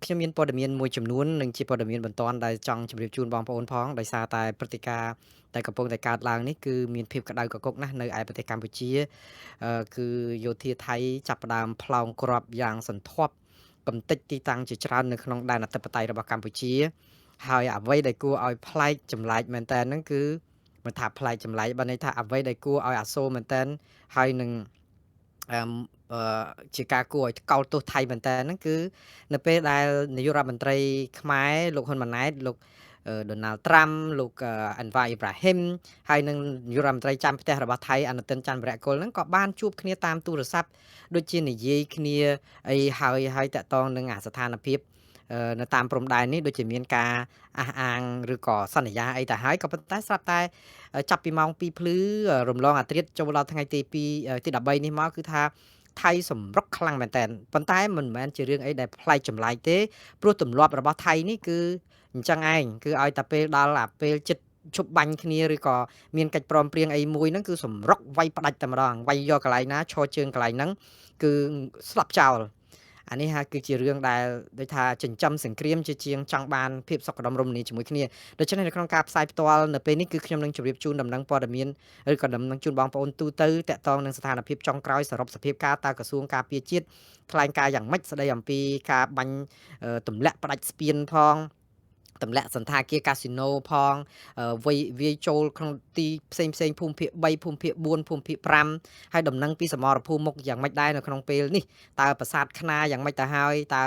ខ្ញុំមានព័ត៌មានមួយចំនួននិងជាព័ត៌មានបន្ទាន់ដែលចង់ជម្រាបជូនបងប្អូនផងដោយសារតែព្រឹត្តិការណ៍ដែលកំពុងតែកើតឡើងនេះគឺមានភាពក្តៅគគុកណាស់នៅឯប្រទេសកម្ពុជាគឺយោធាថៃចាប់ផ្ដើមប្លង់គ្រាប់យ៉ាងសន្ធាប់កំទេចទីតាំងជាច្រើននៅក្នុងដែនអធិបតេយ្យរបស់កម្ពុជាហើយអ្វីដែលគួរឲ្យប្លែកចម្លែកមែនតើហ្នឹងគឺមិនថាប្លែកចម្លែកបើន័យថាអ្វីដែលគួរឲ្យអាសូរមែនតើហើយនឹងអឺជាការគួរឲ្យកោតទោសថៃមែនតើហ្នឹងគឺនៅពេលដែលនាយករដ្ឋមន្ត្រីខ្មែរលោកហ៊ុនម៉ាណែតលោកដូណាល់ត្រាំលោកអាន់វ៉ាអ៊ីប្រាហ៊ីមហើយនឹងនាយករដ្ឋមន្ត្រីចាំផ្ទះរបស់ថៃអនុទិនច័ន្ទវរៈកុលហ្នឹងក៏បានជួបគ្នាតាមទូរស័ព្ទដូចជានិយាយគ្នាអីហើយតាក់ទងនឹងអាស្ថានភាពនៅតាមព្រំដែននេះដូចជាមានការអះអាងឬក៏សន្យាអីទៅហើយក៏ប៉ុន្តែស្រាប់តែចាប់ពីម៉ោង2ភ្លឺរំលងអាធ្រាត្រចូលដល់ថ្ងៃទី13នេះមកគឺថាថៃសម្រុកខ្លាំងមែនតើប៉ុន្តែមិនមែនជារឿងអីដែលប្លែកចម្លែកទេព្រោះទម្លាប់របស់ថៃនេះគឺអញ្ចឹងឯងគឺឲ្យតែពេលដល់អាពេលចិត្តឈប់បាញ់គ្នាឬក៏មានកិច្ចព្រមព្រៀងអីមួយហ្នឹងគឺសម្រុកវាយផ្ដាច់តែម្ដងវាយយកកន្លែងណាឈរជើងកន្លែងហ្នឹងគឺស្លាប់ចោលអានេះហើយគឺជារឿងដែលដូចថាចិញ្ចឹមសង្គ្រាមជាជាងចង់បានភាពសុខដុមរមនាជាមួយគ្នាដូច្នេះនៅក្នុងការផ្សាយផ្ទាល់នៅពេលនេះគឺខ្ញុំនឹងជម្រាបជូនដំណឹងព័ត៌មានឬក៏ដំណឹងជូនបងប្អូនទូទៅតាក់ទងនឹងស្ថានភាពចុងក្រោយសរុបសភាពការតើក្រសួងការពារជាតិថ្លែងការណ៍យ៉ាងម៉េចស្ដីអំពីការបាញ់ទម្លាក់ផ្ដាច់ស្ពានផងទម្លាក់សន្តាគារកាស៊ីណូផងវាយចូលក្នុងទីផ្សេងភូមិភាគ3ភូមិភាគ4ភូមិភាគ5ហើយដំណឹងពីសមរភូមិមុខយ៉ាងម៉េចដែរនៅក្នុងពេលនេះតើប្រាសាទខ្នាយ៉ាងម៉េចទៅហើយតើ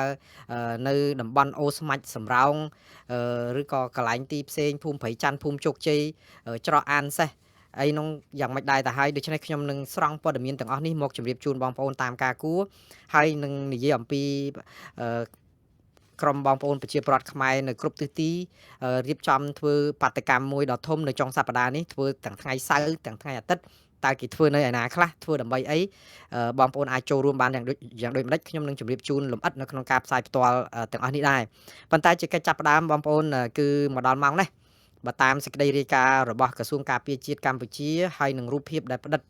នៅតំបន់អូស្មាច់សំរោងឬក៏កន្លែងទីផ្សេងភូមិព្រៃច័ន្ទភូមិជោគជ័យច្រកអានសេះអីនោះយ៉ាងម៉េចដែរទៅហើយដូច្នេះខ្ញុំនឹងស្រង់ព័ត៌មានទាំងអស់នេះមកជម្រាបជូនបងប្អូនតាមការគួរហើយនឹងនិយាយអំពីក្រុមបងប្អូនប្រជាពលរដ្ឋខ្មែរនៅគ្រប់ទិសទីរៀបចំធ្វើបាតកម្មមួយដ៏ធំនៅចុងសប្តាហ៍នេះធ្វើទាំងថ្ងៃសៅរ៍ទាំងថ្ងៃអាទិត្យតើគេធ្វើនៅឯណាខ្លះធ្វើដើម្បីអីបងប្អូនអាចចូលរួមបានយ៉ាងដូចម្ដេចខ្ញុំនឹងជម្រាបជូនលម្អិតនៅក្នុងការផ្សាយផ្ទាល់ទាំងអស់នេះដែរប៉ុន្តែជាកិច្ចចាប់ផ្ដើមបងប្អូនគឺមកដល់ម៉ោងនេះបើតាមសេចក្តីរាយការណ៍របស់ក្រសួងការពារជាតិកម្ពុជាហើយនឹងរូបភាពដែលផ្ដិត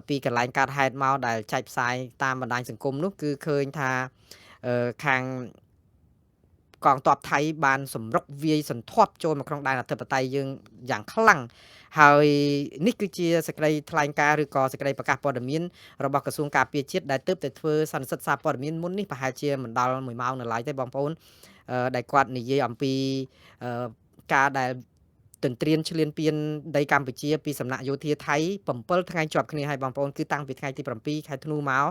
ពីកន្លែងកើតហេតុមកដែលចែកផ្សាយតាមបណ្ដាញសង្គមនោះគឺឃើញថាខាងកងទ័ពថៃបានសម្រុកវាយសន្ធាប់ចូលមកក្នុងដែនអធិបតេយ្យយើងយ៉ាងខ្លាំងហើយនេះគឺជាសេចក្តីថ្លែងការណ៍ឬក៏សេចក្តីប្រកាសព័ត៌មានរបស់ក្រសួងការពារជាតិដែលទើបតែធ្វើសន្និសីទសារព័ត៌មានមុននេះប្រហែលជាមិនដល់1ម៉ោងនៅឡើយទេបងប្អូនដែលគាត់និយាយអំពីការដែលទន្ទ្រានឈ្លានពានដីកម្ពុជាពីសំណាក់យោធាថៃ7ថ្ងៃជាប់គ្នាហើយបងប្អូនគឺតាំងពីថ្ងៃទី7ខែធ្នូមក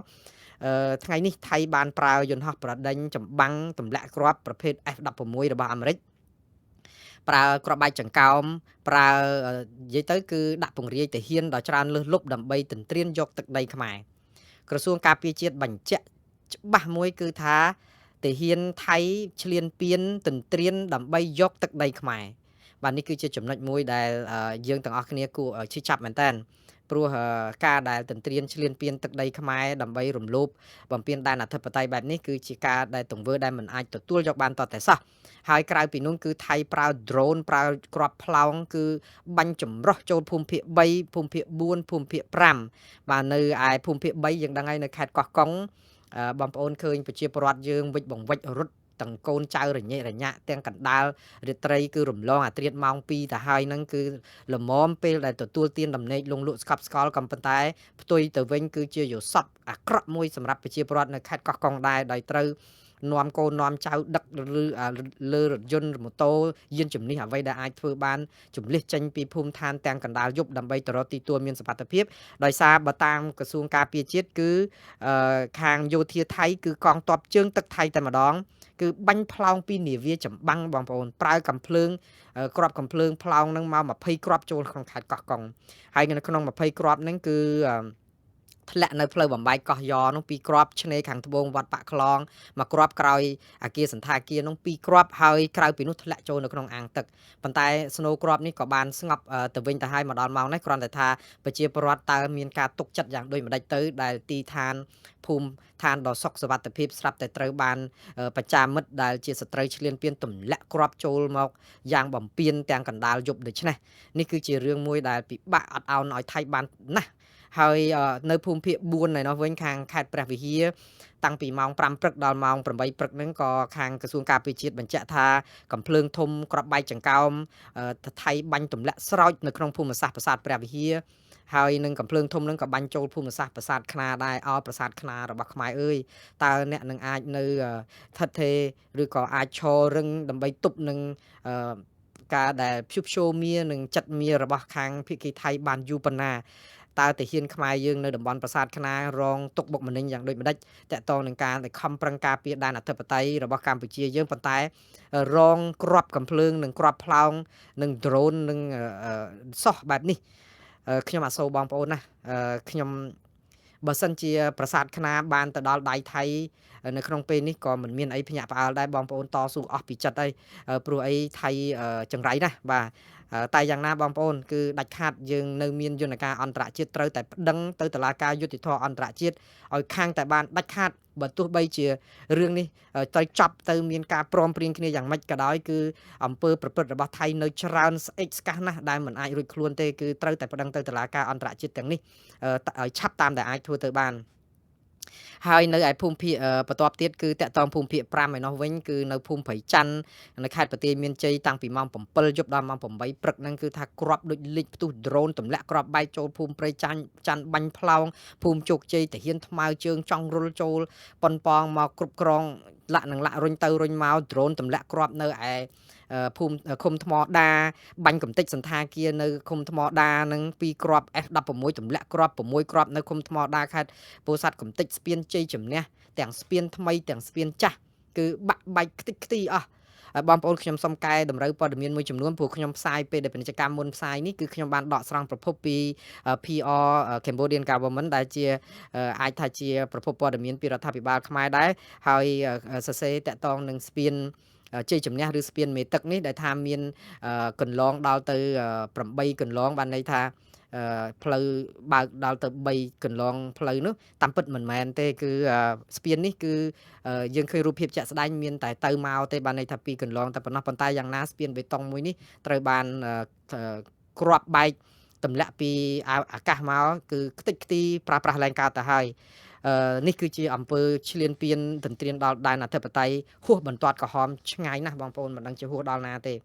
ថ្ងៃនេះថៃបានប្រើយន្តហោះប្រដេញចម្បាំងទម្លាក់គ្រាប់ប្រភេទ F16 របស់អាមេរិកប្រើគ្រាប់បែកចង្កោមប្រើនិយាយទៅគឺដាក់ពង្រាយទាហានដល់ច្រើនលើសលប់ដើម្បីទន្ទ្រានយកទឹកដីខ្មែរក្រសួងការពារជាតិបញ្ជាក់ច្បាស់មួយគឺថាទាហានថៃឈ្លានពានទន្ទ្រានដើម្បីយកទឹកដីខ្មែរបាទនេះគឺជាចំណុចមួយដែលយើងទាំងអស់គ្នាគួរឈឺចាប់មែនតើព្រោះការដែលទន្ទ្រានឈ្លានពានទឹកដីខ្មែរដើម្បីរំលោភបំពានដែនអធិបតេយ្យបែបនេះគឺជាការដែលទង្វើដែលមិនអាចទទួលយកបានតតែសោះហើយក្រៅពីនោះគឺថៃប្រើ drone ប្រើគ្រាប់ផ្លោងគឺបាញ់ចម្រោះចូលភូមិភាគ3ភូមិភាគ4ភូមិភាគ5បាទនៅឯភូមិភាគ3យើងដឹងហើយនៅខេត្តកោះកុងបងប្អូនឃើញប្រជាពលរដ្ឋយើងវិច្ចបង្វិច្ចរត់ទាំងកូនចៅរញ៉េរញ៉ាក់ទាំងកណ្ដាលរាត្រីគឺរំលងអាត្រៀតម៉ោង2ទៅហើយហ្នឹងគឺល្មមពេលដែលទទួលទានដំណេកលងលក់ស្កប់ស្កល់ក៏ប៉ុន្តែផ្ទុយទៅវិញគឺជាយោស័ព្ទអាក្រក់មួយសម្រាប់ប្រជាពលរដ្ឋនៅខេត្តកោះកុងដែរដោយត្រូវនាំកូននាំចៅដឹកឬលើរថយន្តម៉ូតូយានជំនិះអ្វីដែលអាចធ្វើបានជំលះចេញពីភូមិឋានទាំងកណ្ដាលយប់ដើម្បីទៅរកទីទួលមានសុវត្ថិភាពដោយសារបើតាមក្រសួងការពារជាតិគឺខាងយោធាថៃគឺកងទ័ពជើងទឹកថៃតែម្ដងគឺបាញ់ផ្លោងពីនាវាចម្បាំងបងប្អូនប្រើកំភ្លើងគ្រាប់កំភ្លើងផ្លោងនឹងមក20គ្រាប់ចូលក្នុងខេត្តកោះកុងហើយនៅក្នុង20គ្រាប់ហ្នឹងគឺធ្លាក់នៅផ្លូវបំបែកកោះយ៉នោះ2គ្រាប់ឆ្នេរខាងត្បូងវត្តបាក់ខ្លងមួយគ្រាប់ក្រោយអាគារសន្តាគារនោះ2គ្រាប់ហើយក្រៅពីនោះធ្លាក់ចូលនៅក្នុងអាងទឹកប៉ុន្តែស្នូគ្រាប់នេះក៏បានស្ងប់ទៅវិញទៅហើយមកដល់ម៉ោងនេះគ្រាន់តែថាប្រជាពលរដ្ឋតើមានការទុកចិត្តយ៉ាងដូចម្ដេចទៅដែលទីឋានភូមិឋានដ៏សុខសុវត្ថិភាពស្រាប់តែត្រូវបានប្រចាំមិត្តដែលជាសត្រូវឈ្លានពានទម្លាក់គ្រាប់ចូលមកយ៉ាងបំពេញទាំងកណ្ដាលយប់ដូច្នេះនេះគឺជារឿងមួយដែលពិបាកអត់ឱនឲ្យថៃបានណាស់ ហើយនៅភូមិភាគ4này nóវិញខាងខេត្តព្រះវិហារតាំងពីម៉ោង5ព្រឹកដល់ម៉ោង8ព្រឹកហ្នឹងក៏ខាងក្រសួងការពារជាតិបញ្ជាក់ថាកំភ្លើងធំក្របបែកចង្កោមថៃបាញ់ទម្លាក់ស្រោចនៅក្នុងភូមិសាស្ត្រប្រាសាទព្រះវិហារហើយនឹងកំភ្លើងធំនឹងក៏បាញ់ចូលភូមិសាស្ត្រប្រាសាទខ្នាដែរប្រាសាទខ្នារបស់ខ្មែរអើយតើអ្នកនឹងអាចនៅថិតថេរឬក៏អាចឈររឹងដើម្បីទប់នឹងការដែលព្យុះព្យូមៀនឹងចិត្តមៀរបស់ខាងភាគីថៃបានយូរប៉ុណ្ណាតើទាហានខ្មែរយើងនៅតំបន់ប្រាសាទខ្នារងទុកបុកម្នេញយ៉ាងដូចម្ដេចតកតងនឹងការដែលខំប្រឹងការពារដែនអធិបតេយ្យរបស់កម្ពុជាយើងប៉ុន្តែរងគ្រាប់កំភ្លើងនិងគ្រាប់ផ្លោងនិងដ្រូននិងសោះបែបនេះខ្ញុំអសូរបងប្អូនណាខ្ញុំបើសិនជាប្រាសាទខ្នារបានទៅដល់ដៃថៃនៅក្នុងពេលនេះក៏មិនមានអីភ្ញាក់ផ្អើលដែរបងប្អូនតស៊ូអស់ពីចិត្តអីព្រោះអីថៃចង្រៃណាបាទតែយ៉ាងណាបងប្អូនគឺដាច់ខាតយើងនៅមានយន្តការអន្តរជាតិត្រូវតែប្តឹងទៅតុលាការយុត្តិធម៌អន្តរជាតិឲ្យខាងតែបានដាច់ខាតបើទោះបីជារឿងនេះត្រូវចប់ទៅមានការព្រមព្រៀងគ្នាយ៉ាងម៉េចក៏ដោយគឺអំពើប្រព្រឹត្តរបស់ថៃនៅច្រើនស្អិចស្កះណាស់ដែលមិនអាចរួចខ្លួនទេគឺត្រូវតែប្តឹងទៅតុលាការអន្តរជាតិទាំងនេះឲ្យឆាប់តាមដែលអាចធ្វើទៅបានហើយនៅឯភូមិភាគបន្ទាប់ទៀតគឺតកតងភូមិភាគ5ឯនោះវិញគឺនៅភូមិព្រៃច័ន្ទនៅខេត្តបន្ទាយមានជ័យតាំងពីម៉ោង7យប់ដល់ម៉ោង8ព្រឹកហ្នឹងគឺថាគ្រាប់ដូចលិចផ្ទុះដ្រូនទម្លាក់គ្រាប់បែកចូលភូមិព្រៃច័ន្ទបាញ់ផ្លោងភូមិជោគជ័យតាហ៊ានថ្មើរជើងចង់រុលចូលប៉ុនប៉ងមកគ្រប់គ្រងលាក់រុញទៅរុញមកដ្រូនទម្លាក់គ្រាប់នៅឯភូមិឃុំថ្មដាបាញ់កំទេចសន្តាគារនៅឃុំថ្មដានឹង2គ្រាប់ F16 ទម្លាក់គ្រាប់6គ្រាប់នៅឃុំថ្មដាខេត្តពោធិ៍សាត់កំទេចស្ពានជ័យជំនះទាំងស្ពានថ្មីទាំងស្ពានចាស់គឺបាក់បែកខ្ទេចខ្ទីអស់បងប្អូនខ្ញុំសុំកែតម្រូវព័ត៌មានមួយចំនួនព្រោះខ្ញុំផ្សាយពេលដែលពាណិជ្ជកម្មមុនផ្សាយនេះគឺខ្ញុំបានដកស្រង់ប្រភពពី PR Cambodian Government ដែលជាអាចថាជាប្រភពព័ត៌មានពីរដ្ឋាភិបាលខ្មែរដែរហើយសរសេរតាក់ទងនឹងស្ពានជ័យជំនះឬស្ពានមេទឹកនេះដែលថាមានកន្លងដល់ទៅ8កន្លងបានន័យថាផ្លូវបើកដល់ទៅ3កន្លងផ្លូវនោះតាមពិតមិនមែនទេគឺស្ពាននេះគឺយើងឃើញរូបភាពជាក់ស្ដែងមានតែទៅមកទេបានន័យថា2កន្លងតែប៉ុណ្ណោះប៉ុន្តែយ៉ាងណាស្ពានបេតុងមួយនេះត្រូវបានគ្រាប់បែកទម្លាក់ពីអាកាសមកគឺខ្ទេចខ្ទីប្រើប្រាស់ឡើងកើតទៅហើយនេះគឺជាអំពើឈ្លានពានទន្ទ្រានដល់ដែនអធិបតេយ្យហួសបន្ទាត់ក្រហមឆ្ងាយណាស់បងប្អូនមិនដឹងជាហួសដល់ណាទេ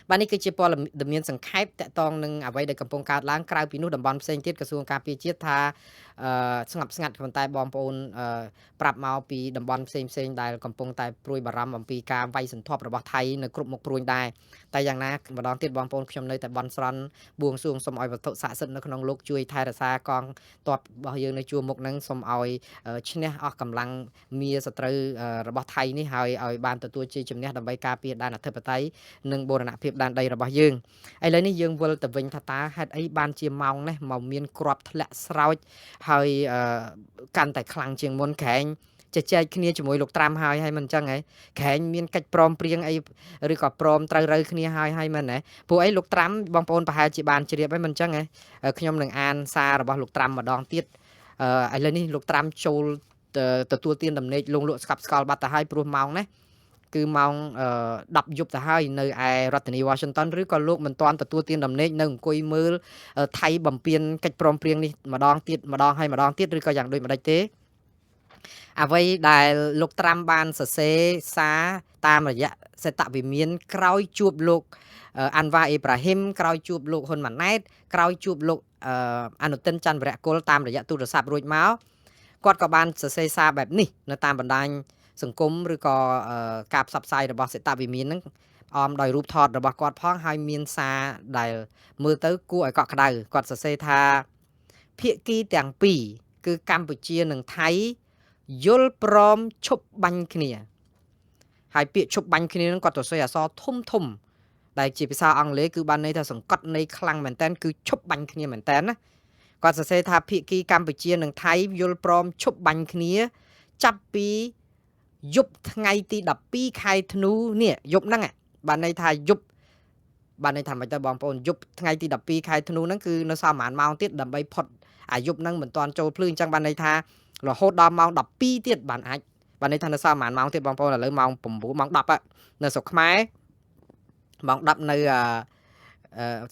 បាទនេះគឺជាព័ត៌មានសង្ខេបតកតងនឹងអ្វីដែលកំពុងកើតឡើងក្រៅពីនោះតំបន់ផ្សេងទៀតក្រសួងការពារជាតិថាស្ងប់ស្ងាត់ប៉ុន្តែបងប្អូនប្រាប់មកពីតំបន់ផ្សេងដែលកំពុងតែព្រួយបារម្ភអំពីការវាយសន្ធាប់របស់ថៃនៅគ្រប់មុខព្រួយដែរតែយ៉ាងណាម្ដងទៀតបងប្អូនខ្ញុំនៅតែបន់ស្រន់បួងសួងសូមឲ្យវត្ថុស័ក្តិសិទ្ធិនៅក្នុងលោកជួយថែរក្សាកងទ័ពរបស់យើងនៅជួរមុខហ្នឹងសូមឲ្យឈ្នះអស់កម្លាំងមារសត្រូវរបស់ថៃនេះហើយឲ្យបានទទួលជ័យជំនះដើម្បីការពារដែនអធិបតេយ្យនិងបូរណភាពដែនដីរបស់យើងឥឡូវនេះយើងវិលទៅវិញថាតើហេតុអីបានជាម៉ោងនេះមកមានគ្រាប់ធ្លាក់ស្រោចហើយកាន់តែខ្លាំងជាងមុនក្រែងជជែកគ្នាជាមួយលោកត្រាំហើយមិនអញ្ចឹងហ៎ក្រែងមានកិច្ចព្រមព្រៀងអីឬក៏ព្រមត្រូវរើគ្នាហើយមែនទេព្រោះអីលោកត្រាំបងប្អូនប្រហែលជាបានជ្រាបហើយមិនអញ្ចឹងហ៎ខ្ញុំនឹងអានសាររបស់លោកត្រាំម្ដងទៀតឥឡូវនេះលោកត្រាំចូលទទួលទានដំណេកលងលក់ស្កប់ស្កល់បាត់ទៅហើយព្រោះម៉ោងនេះគឺម៉ោង10យប់ទៅហើយនៅឯរដ្ឋធានី Washington ឬក៏លោកមិនទាន់ទទួលទានដំណេកនៅអង្គុយមើលថៃបំពេញកិច្ចព្រមព្រៀងនេះម្ដងទៀតឬក៏យ៉ាងដូចម្ដេចទេអ្វីដែលលោកត្រាំបានសរសេរសារតាមរយៈសេតវិមានក្រោយជួបលោកអាន់វ៉ាអេប្រាហ៊ីមក្រោយជួបលោកហ៊ុនម៉ាណែតក្រោយជួបលោកអនុទិនច័ន្ទវរៈគុលតាមរយៈទូរស័ព្ទរួចមកគាត់ក៏បានសរសេរសារបែបនេះនៅតាមបណ្ដាញសង្គមឬក៏ការផ្សព្វផ្សាយរបស់សេតវិមានហ្នឹងអមដោយរូបថតរបស់គាត់ផងហើយមានសារដែលមើលទៅគួរឲ្យកក់ក្ដៅគាត់សរសេរថាភាគីទាំងពីរគឺកម្ពុជានិងថៃយល់ព្រមឈប់បាញ់គ្នាហើយពាក្យឈប់បាញ់គ្នាហ្នឹងគាត់សរសេរអក្សរធំដែលជាភាសាអង់គ្លេសគឺបានន័យថាសង្កត់ន័យខ្លាំងមែនតើគឺឈប់បាញ់គ្នាមែនតើណាគាត់សរសេរថាភាគីកម្ពុជានិងថៃយល់ព្រមឈប់បាញ់គ្នាចាប់ពីយប់ថ្ងៃទី12ខែធ្នូនេះយប់ហ្នឹងបានន័យថាយប់បានន័យថាមិនទៅបងប្អូនយប់ថ្ងៃទី12ខែធ្នូហ្នឹងគឺនៅសល់ប្រហែលម៉ោងទៀតដើម្បីផុតអាយប់ហ្នឹងមិនទាន់ចូលភ្លឺអញ្ចឹងបានន័យថារហូតដល់ម៉ោង12ទៀតបានន័យថានៅសល់ប្រហែលម៉ោងទៀតបងប្អូនឥឡូវម៉ោង9ម៉ោង10នៅស្រុកខ្មែរម៉ោង10នៅ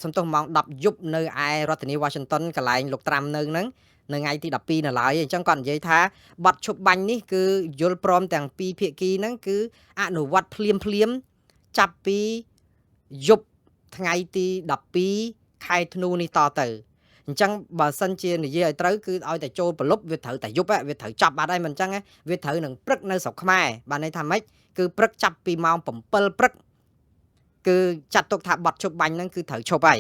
សំទោសម៉ោង10យប់នៅឯរដ្ឋធានី Washington កន្លែងលោកត្រាំនៅហ្នឹងនៅថ្ងៃទី12នៅឡើយអញ្ចឹងគាត់និយាយថាបទឈប់បាញ់នេះគឺយល់ព្រមទាំងពីរភាគីហ្នឹងគឺអនុវត្តភ្លាមចាប់ពីយប់ថ្ងៃទី12ខែធ្នូនេះតទៅអញ្ចឹងបើសិនជានិយាយឲ្យត្រូវគឺឲ្យតែចូលប្រលប់វាត្រូវតែយប់វាត្រូវចាប់បាត់ហើយមិនអញ្ចឹងវាត្រូវនឹងព្រឹកនៅស្រុកខ្មែរបានន័យថាម៉េចគឺព្រឹកចាប់ពីម៉ោង7ព្រឹកគឺចាត់ទុកថាបទឈប់បាញ់ហ្នឹងគឺត្រូវឈប់ហើយ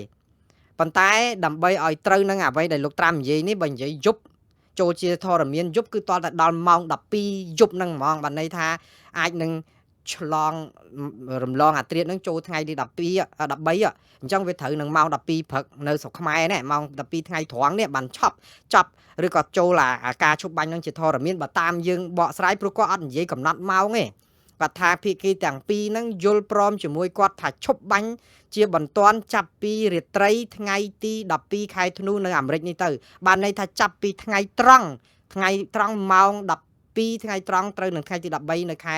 ប៉ុន្តែដើម្បីឲ្យត្រូវនឹងអ្វីដែលលោកត្រាំនិយាយនេះបើនិយាយយប់ចូលជាធរមានយប់គឺតតែដល់ម៉ោង12យប់ហ្នឹងហ្មងបានន័យថាអាចនឹងឆ្លងរំលងអាត្រៀតហ្នឹងចូលថ្ងៃទី12 13អញ្ចឹងវាត្រូវនឹងម៉ោង12ព្រឹកនៅស្រុកខ្មែរនេះម៉ោង12ថ្ងៃត្រង់នេះបានចប់ឬក៏ចូលអាការឈប់បាញ់ហ្នឹងជាធរមានបើតាមយើងបកស្រាយព្រោះគាត់អត់និយាយកំណត់ម៉ោងទេគាត់ថាភាគីទាំងពីរហ្នឹងយល់ព្រមជាមួយគាត់ថាឈប់បាញ់ជាបន្ទាន់ចាប់ពីរាត្រីថ្ងៃទី12ខែធ្នូនៅអាមេរិកនេះទៅបានន័យថាចាប់ពីថ្ងៃត្រង់ម៉ោង12ថ្ងៃត្រង់ត្រូវនឹងថ្ងៃទី13នៅខែ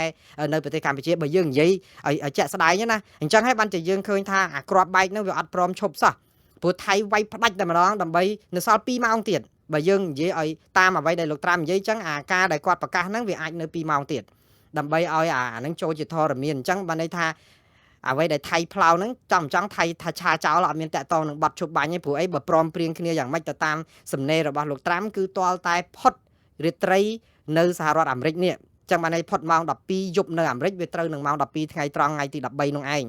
នៅប្រទេសកម្ពុជាបើយើងនិយាយឲ្យជាក់ស្ដែងណាអញ្ចឹងហើយបានតែយើងឃើញថាអាក្របបែកហ្នឹងវាអត់ព្រមឈប់សោះព្រោះថៃវាយផ្ដាច់តែម្ដងដើម្បីនៅសល់2ម៉ោងទៀតបើយើងនិយាយឲ្យតាមអ្វីដែលលោកត្រាំនិយាយអញ្ចឹងអាការដែលគាត់ប្រកាសហ្នឹងវាអាចនៅ2ម៉ោងទៀតដើម្បីឲ្យអាហ្នឹងចូលជាធរមានអញ្ចឹងបានន័យថាអ្វីដែលថៃផ្លោហ្នឹងចង់ថៃថាឆាចោលអត់មានតាក់តងនឹងបាត់ឈប់បាញ់ទេព្រោះអីបើព្រមព្រៀងគ្នាយ៉ាងម៉េចទៅតាមសំណេររបស់លោកត្រាំគឺទាល់តែផុតរាត្រីនៅសហរដ្ឋអាមេរិកនេះចឹងបានន័យផុតម៉ោង12យប់នៅអាមេរិកវាត្រូវនឹងម៉ោង12ថ្ងៃត្រង់ថ្ងៃទី13នោះឯង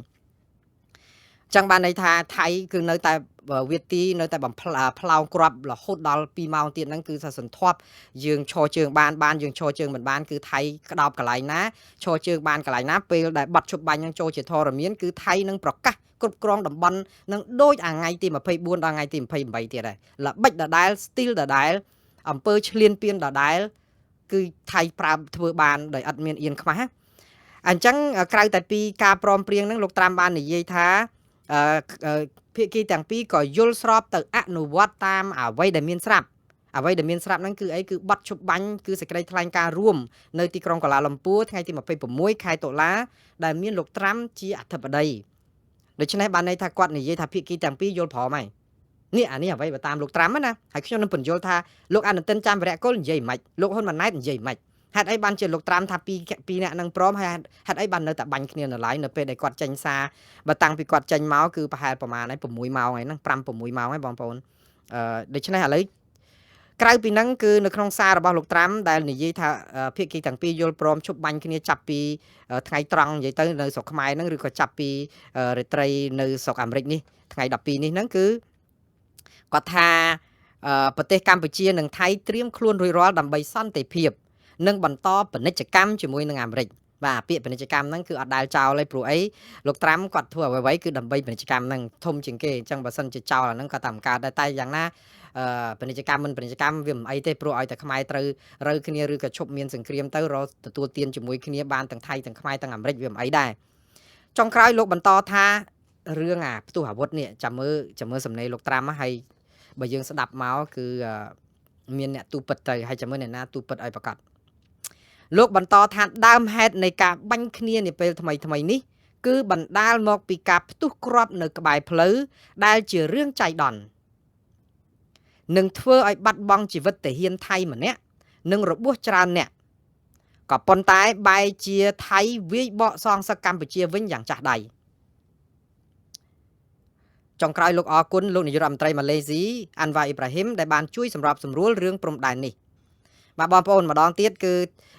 ចឹងបានន័យថាថៃគឺនៅតែវាទីនៅតែបំផ្លោងគ្រាប់រហូតដល់2ម៉ោងទៀតហ្នឹងគឺថាសន្ធាប់យើងឈរជើងបានយើងឈរជើងមិនបានគឺថៃក្តោបកន្លែងណាឈរជើងបានកន្លែងណាពេលដែលបាត់ឈប់បាញ់ហ្នឹងចូលជាធរមានគឺថៃនឹងប្រកាសគ្រប់គ្រងតំបន់នឹងដូចអាថ្ងៃទី24ដល់ថ្ងៃទី28ទៀតដែរល្បិចដដែលស្ទីលដដែលអំពើឈ្លានពានដដែលគឺថៃប្រើធ្វើបានដោយអត់មានអៀនខ្មាស់អញ្ចឹងក្រៅតែពីការព្រមព្រៀងហ្នឹងលោកត្រាំបាននិយាយថាភាគីទាំងពីរក៏យល់ស្របទៅអនុវត្តតាមអ្វីដែលមានស្រាប់ហ្នឹងគឺអីគឺប័ណ្ណឈប់បាញ់គឺសេចក្តីថ្លែងការណ៍រួមនៅទីក្រុងកាឡាលំពួរថ្ងៃទី26ខែតុលាដែលមានលោកត្រាំជាអធិបតីដូច្នេះបានន័យថាគាត់និយាយថាភាគីទាំងពីរយល់ព្រមហើយនេះអានេះអ្វីបើតាមលោកត្រាំណាហើយខ្ញុំនឹងបញ្យល់ថាលោកអនុទិនចាំវរៈគុលនិយាយមិនលោកហ៊ុនម៉ាណែតនិយាយមិនហេតុអីបានជាលោកត្រាំថាពីរអ្នកនឹងព្រមហើយហេតុអីបាននៅតែបាញ់គ្នានៅឡើយនៅពេលដែលគាត់ចេញសារបើតាំងពីគាត់ចេញមកគឺប្រហែលប្រហែលហើយ6ម៉ោងហើយហ្នឹង5-6ម៉ោងហើយបងប្អូនដូច្នេះឥឡូវក្រៅពីហ្នឹងគឺនៅក្នុងសាររបស់លោកត្រាំដែលនិយាយថាភាគីទាំងពីរយល់ព្រមឈប់បាញ់គ្នាចាប់ពីថ្ងៃត្រង់និយាយទៅនៅស្រុកខ្មែរហ្នឹងឬក៏ចាប់ពីរាត្រីនៅស្រុកអាមេរិកនេះថ្ងៃ12នេះហ្នឹងគឺគាត់ថាប្រទេសកម្ពុជានិងថៃត្រៀមខ្លួនរួចរាល់ដើម្បីសន្តិភាពនិងបន្តពាណិជ្ជកម្មជាមួយនឹងអាមេរិកបាទពាក្យពាណិជ្ជកម្មហ្នឹងគឺអត់ដែលចោលទេព្រោះអីលោកត្រាំគាត់ធ្វើអ្វីៗគឺដើម្បីពាណិជ្ជកម្មហ្នឹងធំជាងគេអញ្ចឹងបើសិនជាចោលអាហ្នឹងក៏តាមកើតដែរតែយ៉ាងណាពាណិជ្ជកម្មមិនពាណិជ្ជកម្មវាមិនអីទេព្រោះឲ្យតែខ្មែរត្រូវរើគ្នាឬក៏ឈប់មានសង្គ្រាមទៅរកទទួលទានជាមួយគ្នាបានទាំងថៃទាំងខ្មែរទាំងអាមេរិកវាមិនអីដែរចុងក្រោយលោកបន្តថារឿងផ្ទុះអាវុធនេះចាំមើលសំណេរលោកត្រាំហើយបើយើងស្ដាប់មកគឺមានអ្នកទូពិតទៅហើយចាំមើលអ្នកណាទូពិតឲ្យប្រកាសលោកបន្តថាដើមហេតុនៃការបាញ់គ្នានាពេលថ្មីនេះគឺបណ្ដាលមកពីការផ្ទុះគ្រាប់នៅក្បែរផ្លូវដែលជារឿងចៃដន្យនឹងធ្វើឲ្យបាត់បង់ជីវិតទាហានថៃម្នាក់និងរបួសច្រើនអ្នកក៏ប៉ុន្តែបែរជាថៃវាយបកសងសឹកកម្ពុជាវិញយ៉ាងចាស់ដៃចុងក្រោយលោកអរគុណលោកនាយករដ្ឋមន្ត្រីម៉ាឡេស៊ីអាន់វ៉ាអ៊ីប្រាហ៊ីមដែលបានជួយសម្របសម្រួលរឿងព្រំដែននេះបាទបងប្អូនម្ដងទៀតគឺ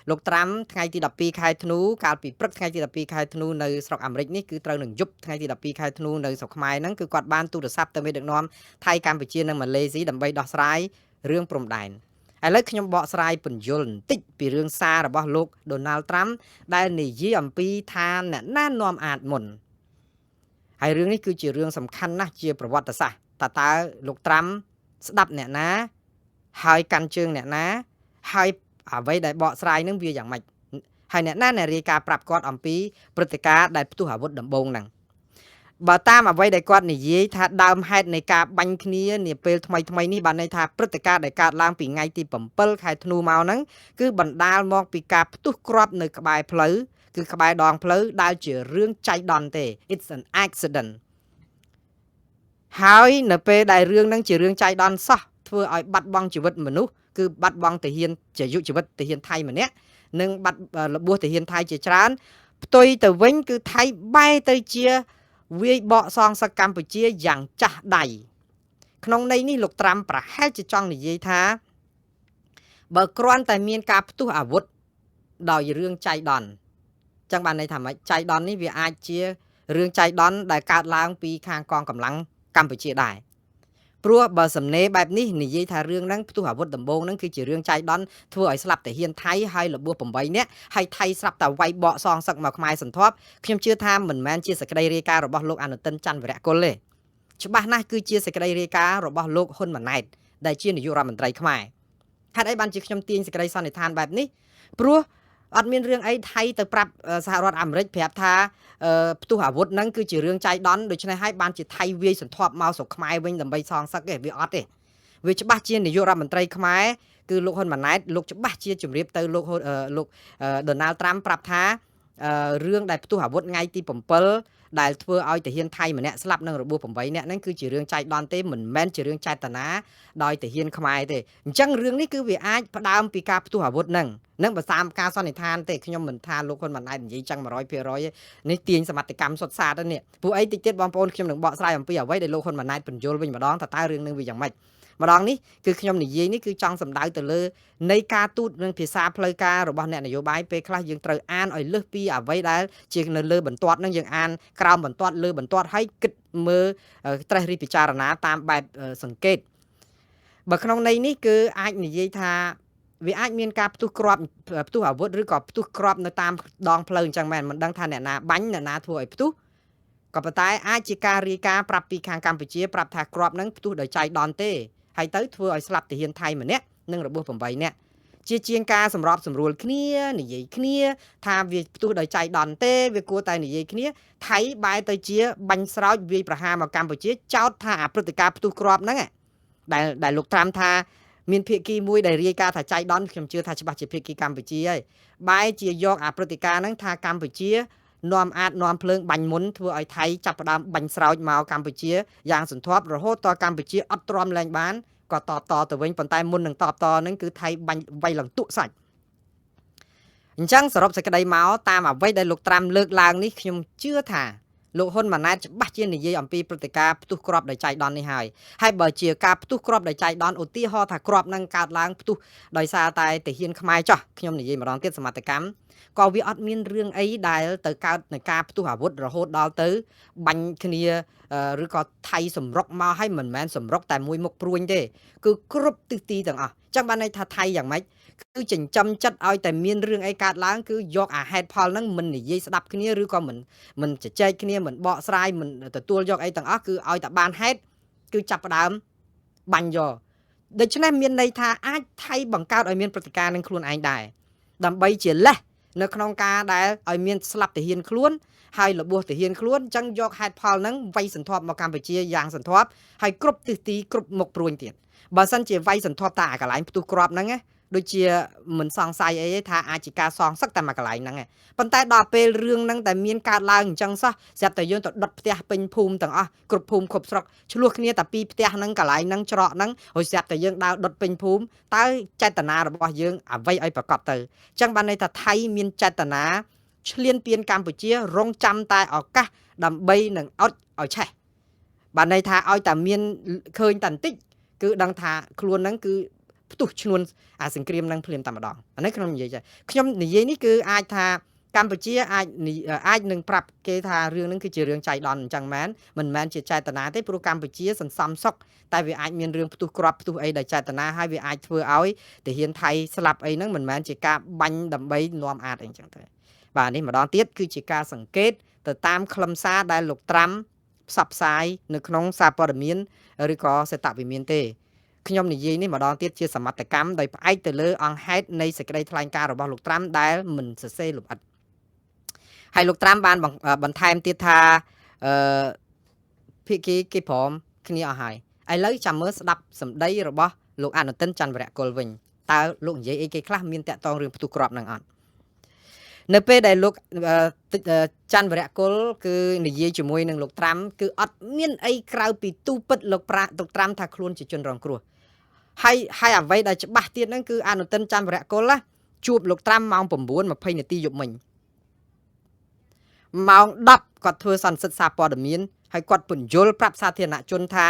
លោកត្រាំថ្ងៃទី12ខែធ្នូកាលពីព្រឹកថ្ងៃទី12ខែធ្នូនៅស្រុកអាមេរិកនេះគឺត្រូវនឹងយប់ថ្ងៃទី12ខែធ្នូនៅស្រុកខ្មែរហ្នឹងគឺគាត់បានទូរស័ព្ទទៅមេដឹកនាំថៃកម្ពុជានិងម៉ាឡេស៊ីដើម្បីដោះស្រាយរឿងព្រំដែនឥឡូវខ្ញុំបកស្រាយពន្យល់បន្តិចពីរឿងសាររបស់លោកដូណាល់ត្រាំដែលនិយាយអំពីថាអ្នកណានាំអាចមុនហើយរឿងនេះគឺជារឿងសំខាន់ណាស់ជាប្រវត្តិសាស្ត្រតើលោកត្រាំស្ដាប់អ្នកណាហើយកាន់ជើងអ្នកណាហើយអ្វីដែលបកស្រាយនឹងវាយ៉ាងម៉េចហើយអ្នកណារាយការណ៍ប្រាប់គាត់អំពីព្រឹត្តិការណ៍ដែលផ្ទុះអាវុធដំបូងហ្នឹងបើតាមអ្វីដែលគាត់និយាយថាដើមហេតុនៃការបាញ់គ្នានាពេលថ្មីនេះបានន័យថាព្រឹត្តិការណ៍ដែលកើតឡើងពីថ្ងៃទី7ខែធ្នូមកហ្នឹងគឺបណ្ដាលមកពីការផ្ទុះគ្រាប់នៅក្បែរផ្លូវគឺក្បែរដងផ្លូវដែលជារឿងចៃដន្យទេ It's an accident ហើយនៅពេលដែលរឿងហ្នឹងជារឿងចៃដន្យសោះធ្វើឲ្យបាត់បង់ជីវិតមនុស្សគឺបាត់បង់ទាហានជាយុជីវិតទាហានថៃម្នាក់និងបាត់របួសទាហានថៃជាច្រើនផ្ទុយទៅវិញគឺថៃបែរទៅជាវាយបកសងសឹកកម្ពុជាយ៉ាងចាស់ដៃក្នុងន័យនេះលោកត្រាំប្រហែលជាចង់និយាយថាបើគ្រាន់តែមានការផ្ទុះអាវុធដោយរឿងចៃដន្យចឹងបានន័យថាម៉េចចៃដន្យនេះវាអាចជារឿងចៃដន្យដែលកើតឡើងពីខាងកងកម្លាំងកម្ពុជាដែរព្រោះបើសំណេរបែបនេះនិយាយថារឿងហ្នឹងផ្ទុះអាវុធដំបងហ្នឹងគឺជារឿងចៃដន្យធ្វើឲ្យស្លាប់ទាហានថៃហើយរបួស8នាក់ហើយថៃស្រាប់តែវាយបកសងសឹកមកខ្មែរសន្ធាប់ខ្ញុំជឿថាមិនមែនជាសេចក្តីរាយការណ៍របស់លោកអនុទិនច័ន្ទវរៈគុលទេច្បាស់ណាស់គឺជាសេចក្តីរាយការណ៍របស់លោកហ៊ុនម៉ាណែតដែលជានាយករដ្ឋមន្ត្រីខ្មែរហេតុអីបានជាខ្ញុំទាញសេចក្តីសន្និដ្ឋានបែបនេះព្រោះអត់មានរឿងអីថៃទៅប្រាប់សហរដ្ឋអាមេរិកប្រាប់ថាផ្ទុះអាវុធហ្នឹងគឺជារឿងចៃដន្យដូច្នេះហើយបានជាថៃវាយសន្ធាប់មកស្រុកខ្មែរវិញដើម្បីសងសឹកទេវាអត់ទេវាច្បាស់ជានាយករដ្ឋមន្ត្រីខ្មែរគឺលោកហ៊ុនម៉ាណែតលោកច្បាស់ជាជម្រាបទៅលោកដូណាល់ត្រាំប្រាប់ថារឿងដែលផ្ទុះអាវុធថ្ងៃទី7ដែលធ្វើឲ្យទាហានថៃម្នាក់ស្លាប់និងរបួស8នាក់ហ្នឹងគឺជារឿងចៃដន្យទេមិនមែនជារឿងចេតនាដោយទាហានខ្មែរទេអញ្ចឹងរឿងនេះគឺវាអាចផ្ដើមពីការផ្ទុះអាវុធហ្នឹងបើតាមការសន្និដ្ឋានទេខ្ញុំមិនថាលោកហ៊ុនម៉ាណែតនិយាយចឹង 100% នេះទាញសមត្ថកម្មសុទ្ធសាធទៅនេះពួកអីតិចទៀតបងប្អូនខ្ញុំនឹងបកស្រាយអំពីអ្វីដែលលោកហ៊ុនម៉ាណែតបញ្យល់វិញម្ដងតើរឿងនឹងវាយ៉ាងម៉េចម្ដងនេះគឺខ្ញុំនិយាយនេះគឺចង់សម្ដៅទៅលើនៃការទូតនិងភាសាផ្លូវការរបស់អ្នកនយោបាយពេលខ្លះយើងត្រូវអានឲ្យលើសពីអ្វីដែលជានៅលើបន្ទាត់នឹងយើងអានក្រោមបន្ទាត់លើបន្ទាត់ហើយគិតមើលត្រេះរិះពិចារណាតាមបែបសង្កេតបើក្នុងន័យនេះគឺអាចនិយាយថាវាអាចមានការផ្ទុះគ្រាប់ផ្ទុះអាវុធឬក៏ផ្ទុះគ្រាប់នៅតាមដងផ្លូវអញ្ចឹងមែនមិនដឹងថាអ្នកណាបាញ់អ្នកណាធ្វើឲ្យផ្ទុះក៏ប៉ុន្តែអាចជាការរាយការណ៍ប្រាប់ពីខាងកម្ពុជាប្រាប់ថាគ្រាប់ហ្នឹងផ្ទុះដោយចៃដន្យទេហើយទៅធ្វើឲ្យស្លាប់ទាហានថៃម្នាក់និងរបួស8នាក់ជាងការសម្របសម្រួលគ្នានិយាយគ្នាថាវាផ្ទុះដោយចៃដន្យទេវាគួរតែនិយាយគ្នាថៃបែរទៅជាបាញ់ស្រោចវាយប្រហារមកកម្ពុជាចោទថាព្រឹត្តិការណ៍ផ្ទុះគ្រាប់ហ្នឹងដែលលោកត្រាំថាមានភាគីមួយដែលរាយការណ៍ថាចៃដន្យខ្ញុំជឿថាច្បាស់ជាភាគីកម្ពុជាហើយបែរជាយកព្រឹត្តិការណ៍ហ្នឹងថាកម្ពុជានាំភ្លើងបាញ់មុនធ្វើឲ្យថៃចាប់ផ្ដើមបាញ់ស្រោចមកកម្ពុជាយ៉ាងសន្ធាប់រហូតដល់កម្ពុជាអត់ទ្រាំលែងបានក៏តបតទៅវិញប៉ុន្តែមុននឹងតបតហ្នឹងគឺថៃបាញ់វាយឡើងទុកសាច់អញ្ចឹងសរុបសេចក្តីមកតាមអ្វីដែលលោកត្រាំលើកឡើងនេះខ្ញុំជឿថាលោកហ៊ុនម៉ាណែតច្បាស់ជានិយាយអំពីព្រឹត្តិការណ៍ផ្ទុះគ្រាប់ដោយចៃដន្យនេះហើយបើជាការផ្ទុះគ្រាប់ដោយចៃដន្យឧទាហរណ៍ថាគ្រាប់នឹងកើតឡើងផ្ទុះដោយសារតែទាហានខ្មែរចោះខ្ញុំនិយាយម្ដងទៀតសមត្ថកម្មក៏វាអត់មានរឿងអីដែលទៅកើតនៃការផ្ទុះអាវុធរហូតដល់ទៅបាញ់គ្នាឬក៏ថៃសម្រុកមកឲ្យមិនមែនសម្រុកតែមួយមុខព្រួញទេគឺគ្រប់ទិសទីទាំងអស់ចឹងបានន័យថាថៃយ៉ាងម៉េចគឺចិញ្ចឹមចិត្តឲ្យតែមានរឿងអីកើតឡើងគឺយកអាហេតុផលហ្នឹងមិននិយាយស្ដាប់គ្នាឬក៏មិនជជែកគ្នាមិនបកស្រាយមិនទទួលយកអីទាំងអស់គឺឲ្យតែបានហេតុគឺចាប់ផ្ដើមបាញ់យកដូច្នេះមានន័យថាអាចថៃបង្កើតឲ្យមានព្រឹត្តិការណ៍នឹងខ្លួនឯងដែរដើម្បីជាលេសនៅក្នុងការដែលឲ្យមានស្លាប់ទាហានខ្លួនហើយរបួសទាហានខ្លួនអញ្ចឹងយកហេតុផលហ្នឹងវាយសន្ធាប់មកកម្ពុជាយ៉ាងសន្ធាប់ហើយគ្រប់ទិសទីគ្រប់មុខព្រួញទៀតបើសិនជាវាយសន្ធាប់តែអាកន្លែងផ្ទុះគ្រាប់ហ្នឹងណាដូចជាមិនសង្ស័យអីទេថាអាចជាការសងសឹកតែមួយកន្លែងហ្នឹងឯងប៉ុន្តែដល់ពេលរឿងហ្នឹងតែមានកើតឡើងអញ្ចឹងសោះស្រាប់តែយើងទៅដុតផ្ទះពេញភូមិទាំងអស់គ្រប់ភូមិគ្រប់ស្រុកឆ្លោះគ្នាតែពីផ្ទះហ្នឹងកន្លែងហ្នឹងច្រកហ្នឹងហើយស្រាប់តែយើងដើរដុតពេញភូមិតើចេតនារបស់យើងអ្វីឲ្យប្រកបទៅអញ្ចឹងបានន័យថាថៃមានចេតនាឈ្លានពានកម្ពុជារងចាំតែឱកាសដើម្បីនឹងអត់ឲ្យឆេះបានន័យថាឲ្យតែមានឃើញតែបន្តិចគឺដឹងថាខ្លួនហ្នឹងគឺផ្ទុះឈ្នួនអាសង្គ្រាមនឹងភ្លាមតែម្ដងអានេះខ្ញុំនិយាយនេះគឺអាចថាកម្ពុជាអាចនឹងប្រាប់គេថារឿងហ្នឹងគឺជារឿងចៃដន្យអញ្ចឹងមិនមែនជាចេតនាទេព្រោះកម្ពុជាសន្សំសុខតែវាអាចមានរឿងផ្ទុះគ្រាប់ផ្ទុះអីដោយចេតនាហើយវាអាចធ្វើឲ្យទាហានថៃស្លាប់អីហ្នឹងមិនមែនជាការបាញ់ដើម្បីនាំអាតអីអញ្ចឹងទេបាទនេះម្ដងទៀតគឺជាការសង្កេតទៅតាមខ្លឹមសារដែលលោកត្រាំផ្សព្វផ្សាយនៅក្នុងសារព័ត៌មានឬក៏សេតវិមានទេខ្ញុំនិយាយនេះម្ដងទៀតជាសមត្ថកម្មដោយផ្អែកទៅលើអង្គហេតុនៃសេចក្តីថ្លែងការណ៍របស់លោកត្រាំដែលមិនសរសេរលម្អិតហើយលោកត្រាំបានបន្ថែមទៀតថាភាគីគេព្រមគ្នាអស់ហើយឥឡូវចាំមើលស្ដាប់សម្ដីរបស់លោកអនុទិនច័ន្ទវរៈគុលវិញតើលោកនិយាយអីគេខ្លះមានតាក់ទងរឿងផ្ទុះគ្រាប់នឹងអត់ នៅពេលដែលលោកច័ន្ទវរៈគុលគឺនិយាយជាមួយនឹងលោកត្រាំគឺអត់មានអីក្រៅពីទូពិតលោកត្រាំថាខ្លួនជាជនរងគ្រោះហើយអ្វីដែលច្បាស់ទៀតហ្នឹងគឺអនុទិនច័ន្ទវរៈគុលណាជួបលោកត្រាំម៉ោង 9:20 នាទីយប់មិញម៉ោង 10គាត់ធ្វើសន្និសីទសារព័ត៌មានហើយគាត់ពន្យល់ប្រាប់សាធារណជនថា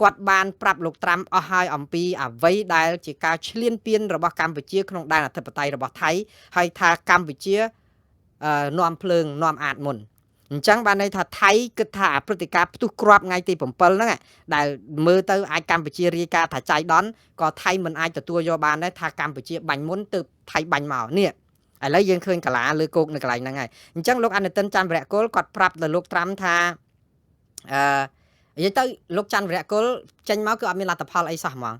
គាត់បានប្រាប់លោកត្រាំអស់ហើយអំពីអ្វីដែលជាការឈ្លានពានរបស់កម្ពុជាក្នុងដែនអធិបតេយ្យរបស់ថៃហើយថាកម្ពុជានាំភ្លើងនាំអាតមុនអញ្ចឹងបានន័យថាថៃគិតថាព្រឹត្តិការណ៍ផ្ទុះគ្រាប់ថ្ងៃទី7ហ្នឹងដែលមើលទៅអាចកម្ពុជារាយការណ៍ថាចៃដន្យក៏ថៃមិនអាចទទួលយកបានដែរថាកម្ពុជាបាញ់មុនទើបថៃបាញ់មកនេះឥឡូវយើងឃើញកាឡាលើគោកនៅកន្លែងហ្នឹងហើយអញ្ចឹងលោកអនុទិនច័ន្ទវរៈគុលគាត់ប្រាប់ដល់លោកត្រាំថានិយាយទៅលោកច័ន្ទវរៈគុលចេញមកគឺអត់មានលទ្ធផលអីសោះហ្មង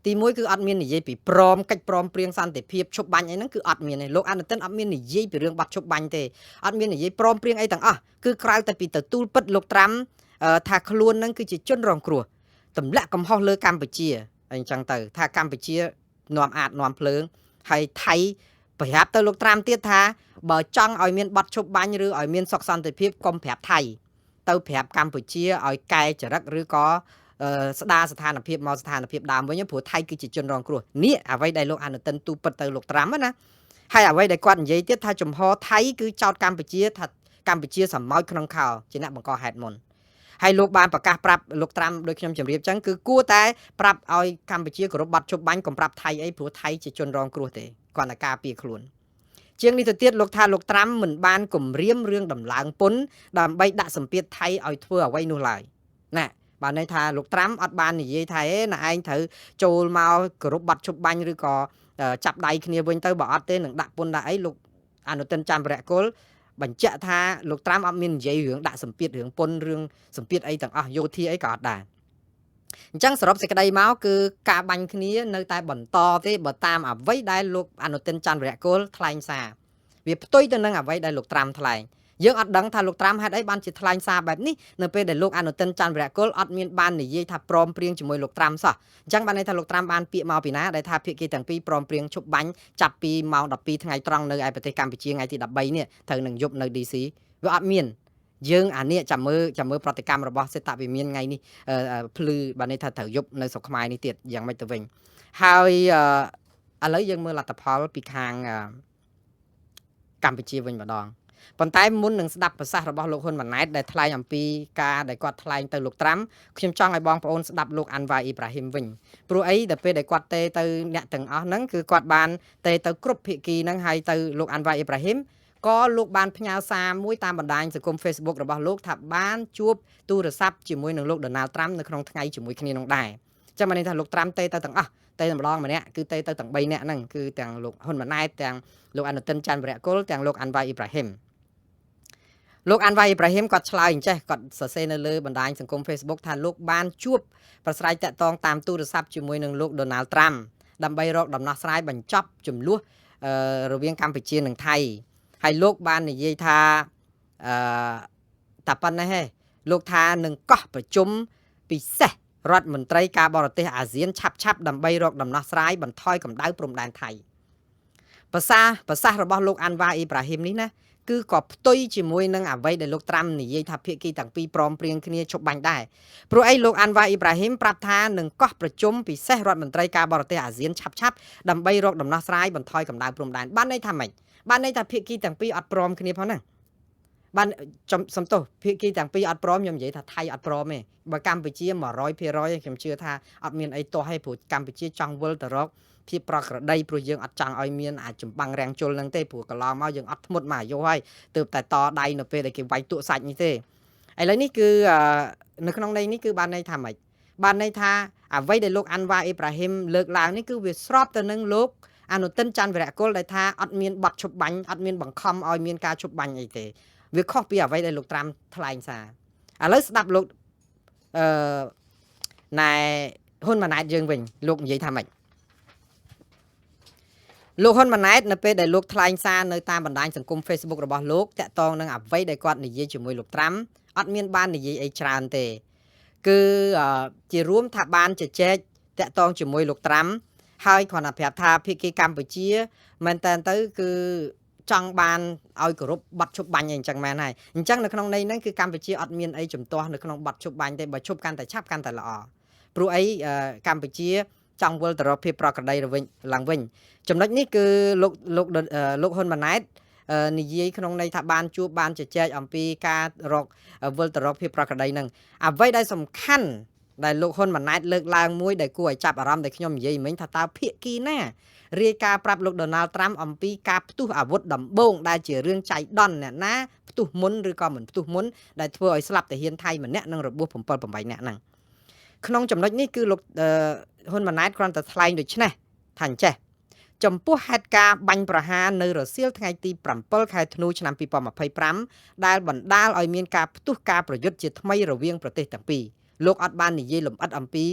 ទីមួយគឺអត់មាននិយាយពីកិច្ចព្រមព្រៀងសន្តិភាពឈប់បាញ់អីហ្នឹងគឺអត់មានទេលោកអនុទិនអត់មាននិយាយពីរឿងបាត់ឈប់បាញ់ទេអត់មាននិយាយព្រមព្រៀងអីទាំងអស់គឺក្រៅតែពីទទួលពិតលោកត្រាំថាខ្លួនហ្នឹងគឺជាជនរងគ្រោះទម្លាក់កំហុសលើកម្ពុជាអីចឹងទៅថាកម្ពុជានាំអាតនាំភ្លើងហើយថៃប្រាប់ទៅលោកត្រាំទៀតថាបើចង់ឲ្យមានបាត់ឈប់បាញ់ឬឲ្យមានសុខសន្តិភាពកុំប្រាប់ថៃទៅប្រាប់កម្ពុជាឲ្យកែចរិតឬក៏ស្ដារស្ថានភាពមកស្ថានភាពដើមវិញព្រោះថៃគឺជាជនរងគ្រោះនេះអ្វីដែលលោកអនុទិនទូពិតទៅលោកត្រាំណាហើយអ្វីដែលគាត់និយាយទៀតថាចំហថៃគឺចោតកម្ពុជាថាកម្ពុជាសម្ោចក្នុងខោជាអ្នកបង្កហេតុមុនហើយលោកបានប្រកាសប្រាប់លោកត្រាំដោយខ្ញុំជម្រាបចឹងគឺគួរតែប្រាប់ឲ្យកម្ពុជាគោរពបាត់ជប់បាញ់កុំប្រាប់ថៃអីព្រោះថៃជាជនរងគ្រោះទេគាត់តែការពារខ្លួនជាងនេះទៅទៀតលោកថាលោកត្រាំមិនបានគម្រាមរឿងដំឡើងពន្ធដើម្បីដាក់សម្ពាធថៃឲ្យធ្វើអ្វីនោះឡើយណាបានន័យថាលោកត្រាំអត់បាននិយាយថាណែឯងត្រូវចូលមកគោរពបាត់ជប់បាញ់ឬក៏ចាប់ដៃគ្នាវិញទៅបើអត់ទេនឹងដាក់ពន្ធដាក់អីលោកអនុទិនច័ន្ទវរៈគុលបញ្ជាក់ថាលោកត្រាំអត់មាននិយាយរឿងដាក់សម្ពាធរឿងពន្ធរឿងសម្ពាធអីទាំងអស់យោធាអីក៏អត់ដែរអញ្ចឹងសរុបសេចក្តីមកគឺការបាញ់គ្នានៅតែបន្តទេបើតាមអ្វីដែលលោកអនុទិនច័ន្ទវរៈគុលថ្លែងសារវាផ្ទុយទៅនឹងអ្វីដែលលោកត្រាំថ្លែងយើងអត់ដឹងថាលោកត្រាំហេតុអីបានជាថ្លែងសារបែបនេះនៅពេលដែលលោកអនុទិនច័ន្ទវរៈគុលអត់មានបាននិយាយថាព្រមព្រៀងជាមួយលោកត្រាំសោះអញ្ចឹងបានន័យថាលោកត្រាំបានពាក្យមកពីណាដែលថាភាគីទាំងពីរព្រមព្រៀងឈប់បាញ់ចាប់ពីម៉ោង 12 ថ្ងៃត្រង់នៅឯប្រទេសកម្ពុជាថ្ងៃទី 13 នេះត្រូវនឹងយប់នៅ DC វាអត់មានយើងអានេះចាំមើលប្រតិកម្មរបស់សេតវិមានថ្ងៃនេះភ្លឺបានន័យថាត្រូវយប់នៅស្រុកខ្មែរនេះទៀតយ៉ាងម៉េចទៅវិញហើយឥឡូវយើងមើលលទ្ធផលពីខាងកម្ពុជាវិញម្ដងប៉ុន្តែមុននឹងស្ដាប់ប្រសាសន៍របស់លោកហ៊ុនម៉ាណែតដែលថ្លែងអំពីការដែលគាត់ថ្លែងទៅលោកត្រាំខ្ញុំចង់ឲ្យបងប្អូនស្ដាប់លោកអាន់វ៉ាអ៊ីប្រាហ៊ីមវិញព្រោះអីដល់ពេលដែលគាត់ទេទៅអ្នកទាំងអស់ហ្នឹងគឺគាត់បានទេទៅគ្រប់ភាគីហ្នឹងហើយទៅលោកអាន់វ៉ាអ៊ីប្រាហ៊ីមក៏លោកបានផ្ញើសារមួយតាមបណ្ដាញសង្គម Facebook របស់លោកថាបានជួបទូរស័ព្ទជាមួយនឹងលោកដូណាល់ត្រាំនៅក្នុងថ្ងៃជាមួយគ្នានោះដែរចាំបានន័យថាលោកត្រាំទេទៅទាំងអស់ទេម្ដងម្នាក់គឺទេទៅទាំង3នាក់ហ្នឹងគឺទាំងលោកហ៊ុនម៉ាណែតទាំងលោកអនុទិនច័ន្ទវរៈគុលទាំងលោកអាន់វ៉ាអ៊ីប្រាហ៊ីមលោកអាន់វ៉ាអ៊ីប្រាហ៊ីមគាត់ឆ្លើយអញ្ចេះគាត់សរសេរនៅលើបណ្ដាញសង្គម Facebook ថាលោកបានជួបប្រស្រ័យតាក់ទងតាមទូរស័ព្ទជាមួយនឹងលោកដូណាល់ត្រាំដើម្បីរកដំណោះស្រាយបញ្ចប់ចំនួនរវាងកម្ពុជានិងថៃហើយលោកបាននិយាយថាតែប៉ុណ្ណេះទេលោកថានឹងកោះប្រជុំពិសេសរដ្ឋមន្ត្រីការបរទេសអាស៊ានឆាប់ដើម្បីរកដំណោះស្រាយបន្ថយកម្ដៅព្រំដែនថៃប្រសាសន៍របស់លោកអាន់វ៉ាអ៊ីប្រាហ៊ីមនេះណាគឺក៏ផ្ទុយជាមួយនឹងអ្វីដែលលោកត្រាំនិយាយថាភាគីទាំងពីរព្រមព្រៀងគ្នាជប់បាញ់ដែរព្រោះអីលោកអាន់វ៉ាអ៊ីប្រាហ៊ីមប្រាប់ថានឹងកោះប្រជុំពិសេសរដ្ឋមន្ត្រីការបរទេសអាស៊ានឆាប់ដើម្បីរកដំណោះស្រាយបន្ថយកម្ដៅព្រំដែនបានន័យថាម៉េចបានន័យថាភាគីទាំងពីរអត់ព្រមគ្នាផងហ្នឹងបានសំទោសភាគីទាំងពីរអត់ព្រមខ្ញុំនិយាយថាថៃអត់ព្រមទេបើកម្ពុជា 100% ខ្ញុំជឿថាអត់មានអីទាស់ទេព្រោះកម្ពុជាចង់វិលទៅរកភាពប្រក្រតីព្រោះយើងអត់ចង់ឲ្យមានអាចចម្បាំងរាំងជលហ្នឹងទេព្រោះកន្លងមកយើងអត់ធ្មត់មកអាយុហើយទើបតែតដៃនៅពេលដែលគេវាយទក់សាច់នេះទេឥឡូវនេះគឺនៅក្នុងន័យនេះគឺបានន័យថាម៉េចបានន័យថាអ្វីដែលលោកអាន់វ៉ាអ៊ីប្រាហ៊ីមលើកឡើងនេះគឺវាស្របទៅនឹងលោកអនុទិនច័ន្ទវរៈគុលដែលថាអត់មានបទឈប់បាញ់អត់មានបង្ខំឲ្យមានការឈប់បាញ់អីទេវាខុសពីអ្វីដែលលោកត្រាំថ្លែងសារឥឡូវស្ដាប់លោកណែហ៊ុនម៉ាណែតយើងវិញលោកនិយាយថាម៉េចលោកហ៊ុនម៉ាណែតនៅពេលដែលលោកថ្លែងសារនៅតាមបណ្ដាញសង្គម Facebook របស់លោកតាក់ទងនឹងអ្វីដែលគាត់និយាយជាមួយលោកត្រាំអត់មានបាននិយាយអីច្រើនទេគឺជារួមថាបានជជែកតាក់ទងជាមួយលោកត្រាំហើយគ្រាន់តែប្រាប់ថាភាគីកម្ពុជាមែនតើទៅគឺ ចង់បានឲ្យគោរពបាត់ឈប់បាញ់អញ្ចឹងមែនហើយអញ្ចឹងនៅក្នុងន័យហ្នឹងគឺកម្ពុជាអត់មានអីជំទាស់នៅក្នុងបាត់ឈប់បាញ់ទេបើឈប់កាន់តែឆាប់កាន់តែល្អព្រោះអីកម្ពុជាចង់វិលទៅរកភាពប្រក្រតីឡើងវិញចំណុចនេះគឺលោកហ៊ុនម៉ាណែតនិយាយក្នុងន័យថាបានជួបបានជជែកអំពីការរកវិលទៅរកភាពប្រក្រតីហ្នឹងអ្វីដែលសំខាន់ដែលលោកហ៊ុនម៉ាណែតលើកឡើងមួយដែលគួរឲ្យចាប់អារម្មណ៍ដែលខ្ញុំនិយាយមិញថាតើភាគីណារាយការណ៍ប្រាប់លោកដូណាល់ត្រាំអំពីការផ្ទុះអាវុធដំបូងដែលជារឿងចៃដន្យអ្នកណាផ្ទុះមុនឬក៏មិនផ្ទុះមុនដែលធ្វើឲ្យស្លាប់ទាហានថៃម្នាក់និងរបួស7 8នាក់ហ្នឹងក្នុងចំណុចនេះគឺលោកហ៊ុនម៉ាណែតគ្រាន់តែថ្លែងដូចនេះថាអញ្ចេះចំពោះហេតុការណ៍បាញ់ប្រហារនៅរសៀលថ្ងៃទី7ខែធ្នូឆ្នាំ2025ដែលបណ្ដាលឲ្យមានការផ្ទុះការប្រយុទ្ធជាថ្មីរវាងប្រទេសទាំងពីរលោកអត់បាននិយាយលម្អិតអំពី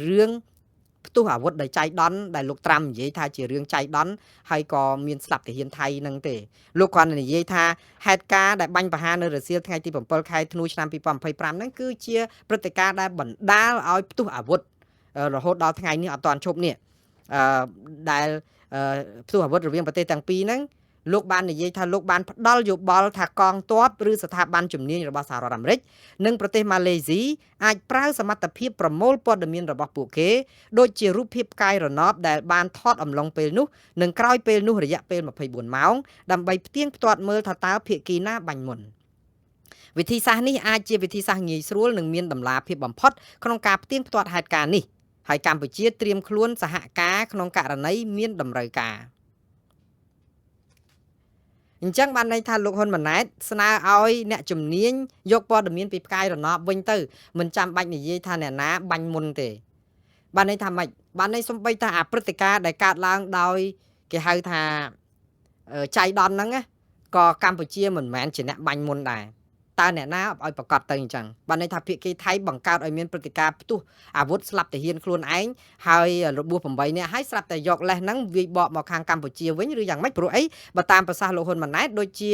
រឿងផ្ទុះអាវុធដោយចៃដន្យដែលលោកត្រាំនិយាយថាជារឿងចៃដន្យហើយក៏មានស្លាប់ទាហានថៃនឹងទេលោកគ្រាន់តែនិយាយថាហេតុការណ៍ដែលបាញ់ប្រហារនៅរសៀលថ្ងៃទី7ខែធ្នូឆ្នាំ2025ហ្នឹងគឺជាព្រឹត្តិការណ៍ដែលបណ្ដាលឲ្យផ្ទុះអាវុធរហូតដល់ថ្ងៃនេះអត់ទាន់ឈប់នេះដែលផ្ទុះអាវុធរវាងប្រទេសទាំងពីរហ្នឹងលោកបាននិយាយថាលោកបានផ្ដល់យោបល់ថាកងទ័ពឬស្ថាប័នជំនាញរបស់សហរដ្ឋអាមេរិកនិងប្រទេសម៉ាឡេស៊ីអាចប្រើសមត្ថភាពប្រមូលព័ត៌មានរបស់ពួកគេដូចជារូបភាពផ្កាយរណបដែលបានថតអំឡុងពេលនោះនិងក្រោយពេលនោះរយៈពេល24ម៉ោងដើម្បីផ្ទៀងផ្ទាត់មើលថាតើភាគីណាបាញ់មុនវិធីសាស្ត្រនេះអាចជាវិធីសាស្ត្រងាយស្រួលនិងមានតម្លាភាពបំផុតក្នុងការផ្ទៀងផ្ទាត់ហេតុការណ៍នេះហើយកម្ពុជាត្រៀមខ្លួនសហការក្នុងករណីមានតម្រូវការអញ្ចឹងបានន័យថាលោកហ៊ុនម៉ាណែតស្នើឲ្យអ្នកជំនាញយកព័ត៌មានពីផ្កាយរណបវិញទៅមិនចាំបាច់និយាយថាអ្នកណាបាញ់មុនទេបានន័យថាម៉េចបានន័យសំបីថាអាព្រឹត្តិការណ៍ដែលកើតឡើងដោយគេហៅថាចៃដន្យហ្នឹងក៏កម្ពុជាមិនមែនជាអ្នកបាញ់មុនដែរតើអ្នកណាឲ្យប្រកាសទៅអញ្ចឹងបានន័យថាភាគីថៃបង្កើតឲ្យមានព្រឹត្តិការណ៍ផ្ទុះអាវុធស្លាប់ទាហានខ្លួនឯងហើយរបួស8នាក់ហើយស្រាប់តែយកលេសហ្នឹងវាយបកមកខាងកម្ពុជាវិញឬយ៉ាងម៉េចព្រោះអីបើតាមប្រសាសន៍លោកហ៊ុនម៉ាណែតដូចជា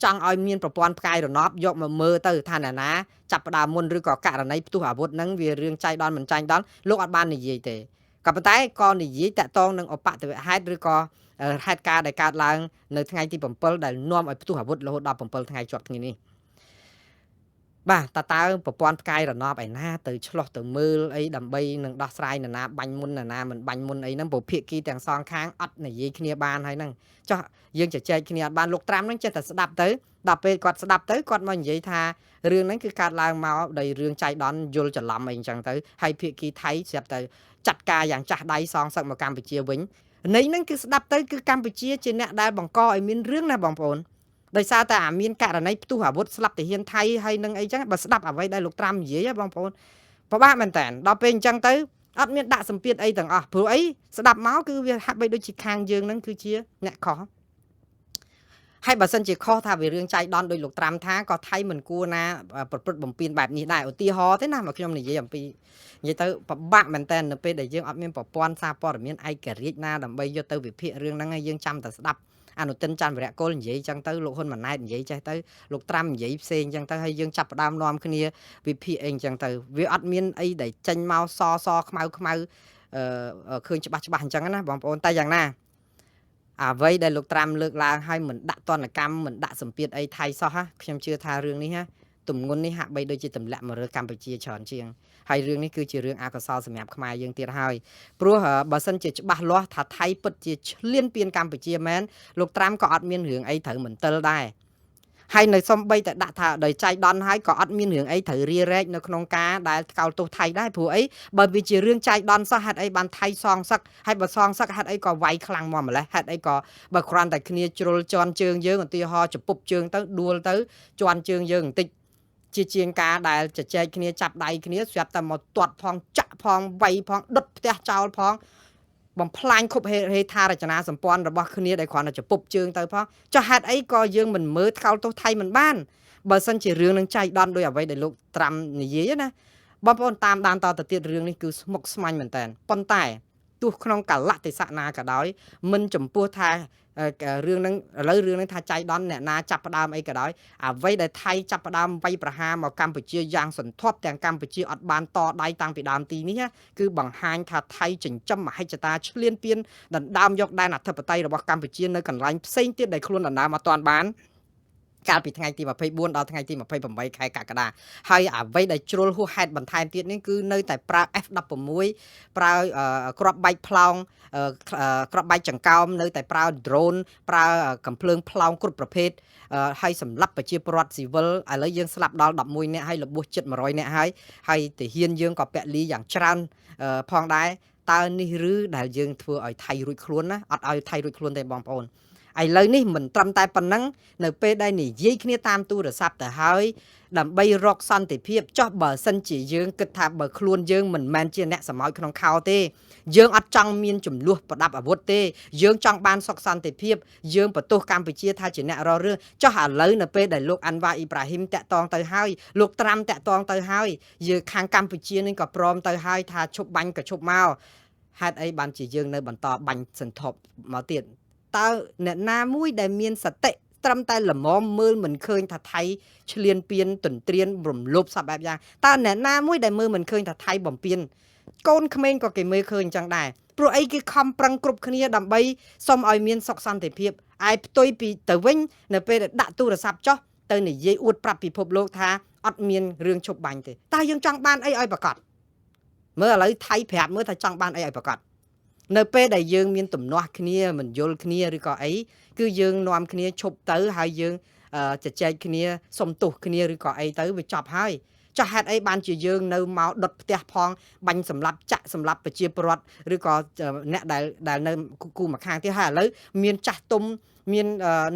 ចង់ឲ្យមានប្រព័ន្ធផ្កាយរណបយកមកមើលទៅថាអ្នកណាចាប់ផ្ដើមមុនឬក៏ករណីផ្ទុះអាវុធហ្នឹងវារឿងចៃដន្យមិនចាញ់ដន្យលោកអត់បាននិយាយទេក៏ប៉ុន្តែក៏និយាយតាក់ទងនឹងឧបទ្ទវហេតុឬក៏ហេតុការណ៍ដែលកើតឡើងនៅថ្ងៃទី7ដែលនាំឲ្យផ្ទុះអាវុធរហូតដល់7ថ្ងៃជាប់គ្នានេះបាទតើប្រព័ន្ធផ្កាយរណបឯណាទៅឆ្លោះទៅមើលអីដើម្បីនឹងដោះស្រាយនរណាបាញ់មុននរណាមិនបាញ់មុនអីហ្នឹងព្រោះភាគីទាំងសងខាងអត់និយាយគ្នាបានហើយហ្នឹងចុះយើងជជែកគ្នាអត់បានលោកត្រាំហ្នឹងចេះតែស្ដាប់ទៅដល់ពេលគាត់ស្ដាប់ទៅគាត់មកនិយាយថារឿងហ្នឹងគឺកើតឡើងមកដោយរឿងចៃដន្យយល់ច្រឡំអីអញ្ចឹងទៅហើយភាគីថៃស្រាប់តែចាត់ការយ៉ាងចាស់ដៃសងសឹកមកកម្ពុជាវិញន័យហ្នឹងគឺស្ដាប់ទៅគឺកម្ពុជាជាអ្នកដែលបង្កឲ្យមានរឿងណាបងប្អូនដោយសារតែមានករណីផ្ទុះអាវុធស្លាប់ទាហានថៃហើយនឹងអីចឹងបើស្ដាប់អ្វីដែលលោកត្រាំនិយាយបងប្អូនពិបាកមែនតើដល់ពេលអញ្ចឹងទៅអត់មានដាក់សម្ពាធអីទាំងអស់ព្រោះអីស្ដាប់មកគឺវាហាក់បីដូចជាខាងយើងនឹងគឺជាអ្នកខុសហើយបើសិនជាខុសថាវារឿងចៃដន្យដោយលោកត្រាំថាក៏ថៃមិនគួរណាប្រព្រឹត្តបំពានបែបនេះដែរឧទាហរណ៍ទេណាមកខ្ញុំនិយាយអំពីនិយាយទៅពិបាកមែនតើនៅពេលដែលយើងអត់មានប្រព័ន្ធសារព័ត៌មានឯករាជ្យណាដើម្បីយកទៅវិភាគរឿងហ្នឹងហើយយើងចាំតែស្ដាប់អនុទិនច័ន្ទវរៈកុលនិយាយចឹងទៅលោកហ៊ុនម៉ាណែតនិយាយចេះទៅលោកត្រាំនិយាយផ្សេងចឹងទៅហើយយើងចាប់ផ្ដើមនាំគ្នាវិភាគអីចឹងទៅវាអត់មានអីដែលចេញមកសខ្មៅឃើញច្បាស់អញ្ចឹងណាបងប្អូនតែយ៉ាងណាអ្វីដែលលោកត្រាំលើកឡើងឲ្យមិនដាក់ទណ្ឌកម្មមិនដាក់សម្ពាធអីថៃសោះខ្ញុំជឿថារឿងនេះទម្ងន់នេះហាក់បីដូចជាទម្លាក់មកលើកម្ពុជាច្រើនជាងហើយរឿងនេះគឺជារឿងអកុសលសម្រាប់ខ្មែរយើងទៀតហើយព្រោះបើសិនជាច្បាស់លាស់ថាថៃពិតជាឈ្លានពានកម្ពុជាមែនលោកត្រាំក៏អត់មានរឿងអីត្រូវមន្ទិលដែរហើយនៅសំបីតែដាក់ថាដោយចៃដន្យហើយក៏អត់មានរឿងអីត្រូវរារែកនៅក្នុងការដែលថ្កោលទោសថៃដែរព្រោះអីបើវាជារឿងចៃដន្យសោះហេតុអីបានថៃសងសឹកហើយបើសងសឹកហេតុអីក៏វាយខ្លាំងមកម្លេះហេតុអីក៏បើគ្រាន់តែគ្នាជ្រុលជន់ជើងយើងឧទាហរណ៍ចពុបជើងទៅដួលទៅជន់ជើងយើងបន្តិចជាងការដែលជជែកគ្នាចាប់ដៃគ្នាស្រាប់តែមកទាត់ផងចាក់ផងវាយផងដុតផ្ទះចោលផងបំផ្លាញខុបហេដ្ឋារចនាសម្ព័ន្ធរបស់គ្នាដែលគ្រាន់តែចពុបជើងទៅផងចុះហេតុអីក៏យើងមិនមើលថ្កោលទោសថៃមិនបានបើសិនជារឿងនឹងចៃដន្យដោយអ្វីដែលលោកត្រាំនិយាយណាបងប្អូនតាមដានតទៅទៀតរឿងនេះគឺស្មុគស្មាញមែនតើប៉ុន្តែទ ទោះក្នុងកលៈទេសៈណាក៏ដោយមិនចំពោះថារឿងហ្នឹងឥឡូវរឿងហ្នឹងថាចៃដន្យអ្នកណាចាប់ផ្ដើមអីក៏ដោយអ្វីដែលថៃចាប់ផ្ដើមវាយប្រហារមកកម្ពុជាយ៉ាងសន្ធប់ទាំងកម្ពុជាអត់បានតដៃតាំងពីដើមទីនេះគឺបង្ហាញថាថៃចិញ្ចឹមមហិច្ឆតាឈ្លានពានដណ្ដើមយកដែនអធិបតេយ្យរបស់កម្ពុជានៅកន្លែងផ្សេងទៀតដែលខ្លួនដណ្ដើមអត់ទាន់បានកាលពីថ្ងៃទី24ដល់ថ្ងៃទី28ខែកក្កដាហើយអ្វីដែលជ្រុលហួសហេតុបន្ថែមទៀតនេះគឺនៅតែប្រើ F16 ប្រើគ្រាប់បែកផ្លោងគ្រាប់បែកចង្កោមនៅតែប្រើ drone ប្រើកំភ្លើងផ្លោងគ្រប់ប្រភេទហើយសម្រាប់ប្រជាពលរដ្ឋស៊ីវិលឥឡូវយើងស្លាប់ដល់11នាក់ហើយរបួសជិត100នាក់ហើយទាហានយើងក៏ពលីយ៉ាងច្រើនផងដែរតើនេះឬដែលយើងធ្វើឲ្យថៃរួចខ្លួនណាអត់ឲ្យថៃរួចខ្លួនទេបងប្អូនឥឡូវនេះមិនត្រឹមតែប៉ុណ្ណឹងនៅពេលដែលនិយាយគ្នាតាមទូរស័ព្ទទៅហើយដើម្បីរកសន្តិភាពចោះបើសិនជាយើងគិតថាបើខ្លួនយើងមិនមែនជាអ្នកសម្ោចក្នុងខោទេយើងអត់ចង់មានចំនួនប្រដាប់អាវុធទេយើងចង់បានសុខសន្តិភាពយើងបន្ទោសកម្ពុជាថាជាអ្នករករឿងចោះឥឡូវនៅពេលដែលលោកអាន់វ៉ាអ៊ីប្រាហ៊ីមតាក់ទងទៅហើយលោកត្រាំតាក់ទងទៅហើយយើងខាងកម្ពុជានេះក៏ព្រមទៅហើយថាឈប់បាញ់ក៏ឈប់មកហេតុអីបានជាយើងនៅបន្តបាញ់សន្ធប់មកទៀតតើអ្នកណាមួយដែលមានសតិត្រឹមតែល្មមមើលមិនឃើញថាថៃឈ្លានពានទន្ទ្រានរំលោភសពបែបយ៉ាងតើអ្នកណាមួយដែលមើលមិនឃើញថាថៃបំពានកូនក្មេងក៏គេមើលឃើញអញ្ចឹងដែរព្រោះអីគេខំប្រឹងគ្រប់គ្នាដើម្បីសុំឲ្យមានសុខសន្តិភាពឯផ្ទុយពីទៅវិញនៅពេលដែលដាក់ទូរស័ព្ទចុះទៅនិយាយអួតប្រាប់ពិភពលោកថាអត់មានរឿងឈប់បាញ់ទេតើយើងចង់បានអីឲ្យប្រកាសមើលឥឡូវថៃប្រាប់មើលថាចង់បានអីឲ្យប្រកាសនៅពេលដែលយើងមានទំនាស់គ្នាមិនយល់គ្នាឬក៏អីគឺយើងនាំគ្នាឈប់ទៅហើយយើងជជែកគ្នាសុំទោសគ្នាឬក៏អីទៅវាចប់ហើយចាស់ហេតុអីបានជាយើងនៅមកដុតផ្ទះផងបាញ់សម្លាប់ចាក់សម្លាប់ប្រជាពលរដ្ឋឬក៏អ្នកដែលនៅគូមកខាងទៀតហើយឥឡូវមានចាស់ទុំមាន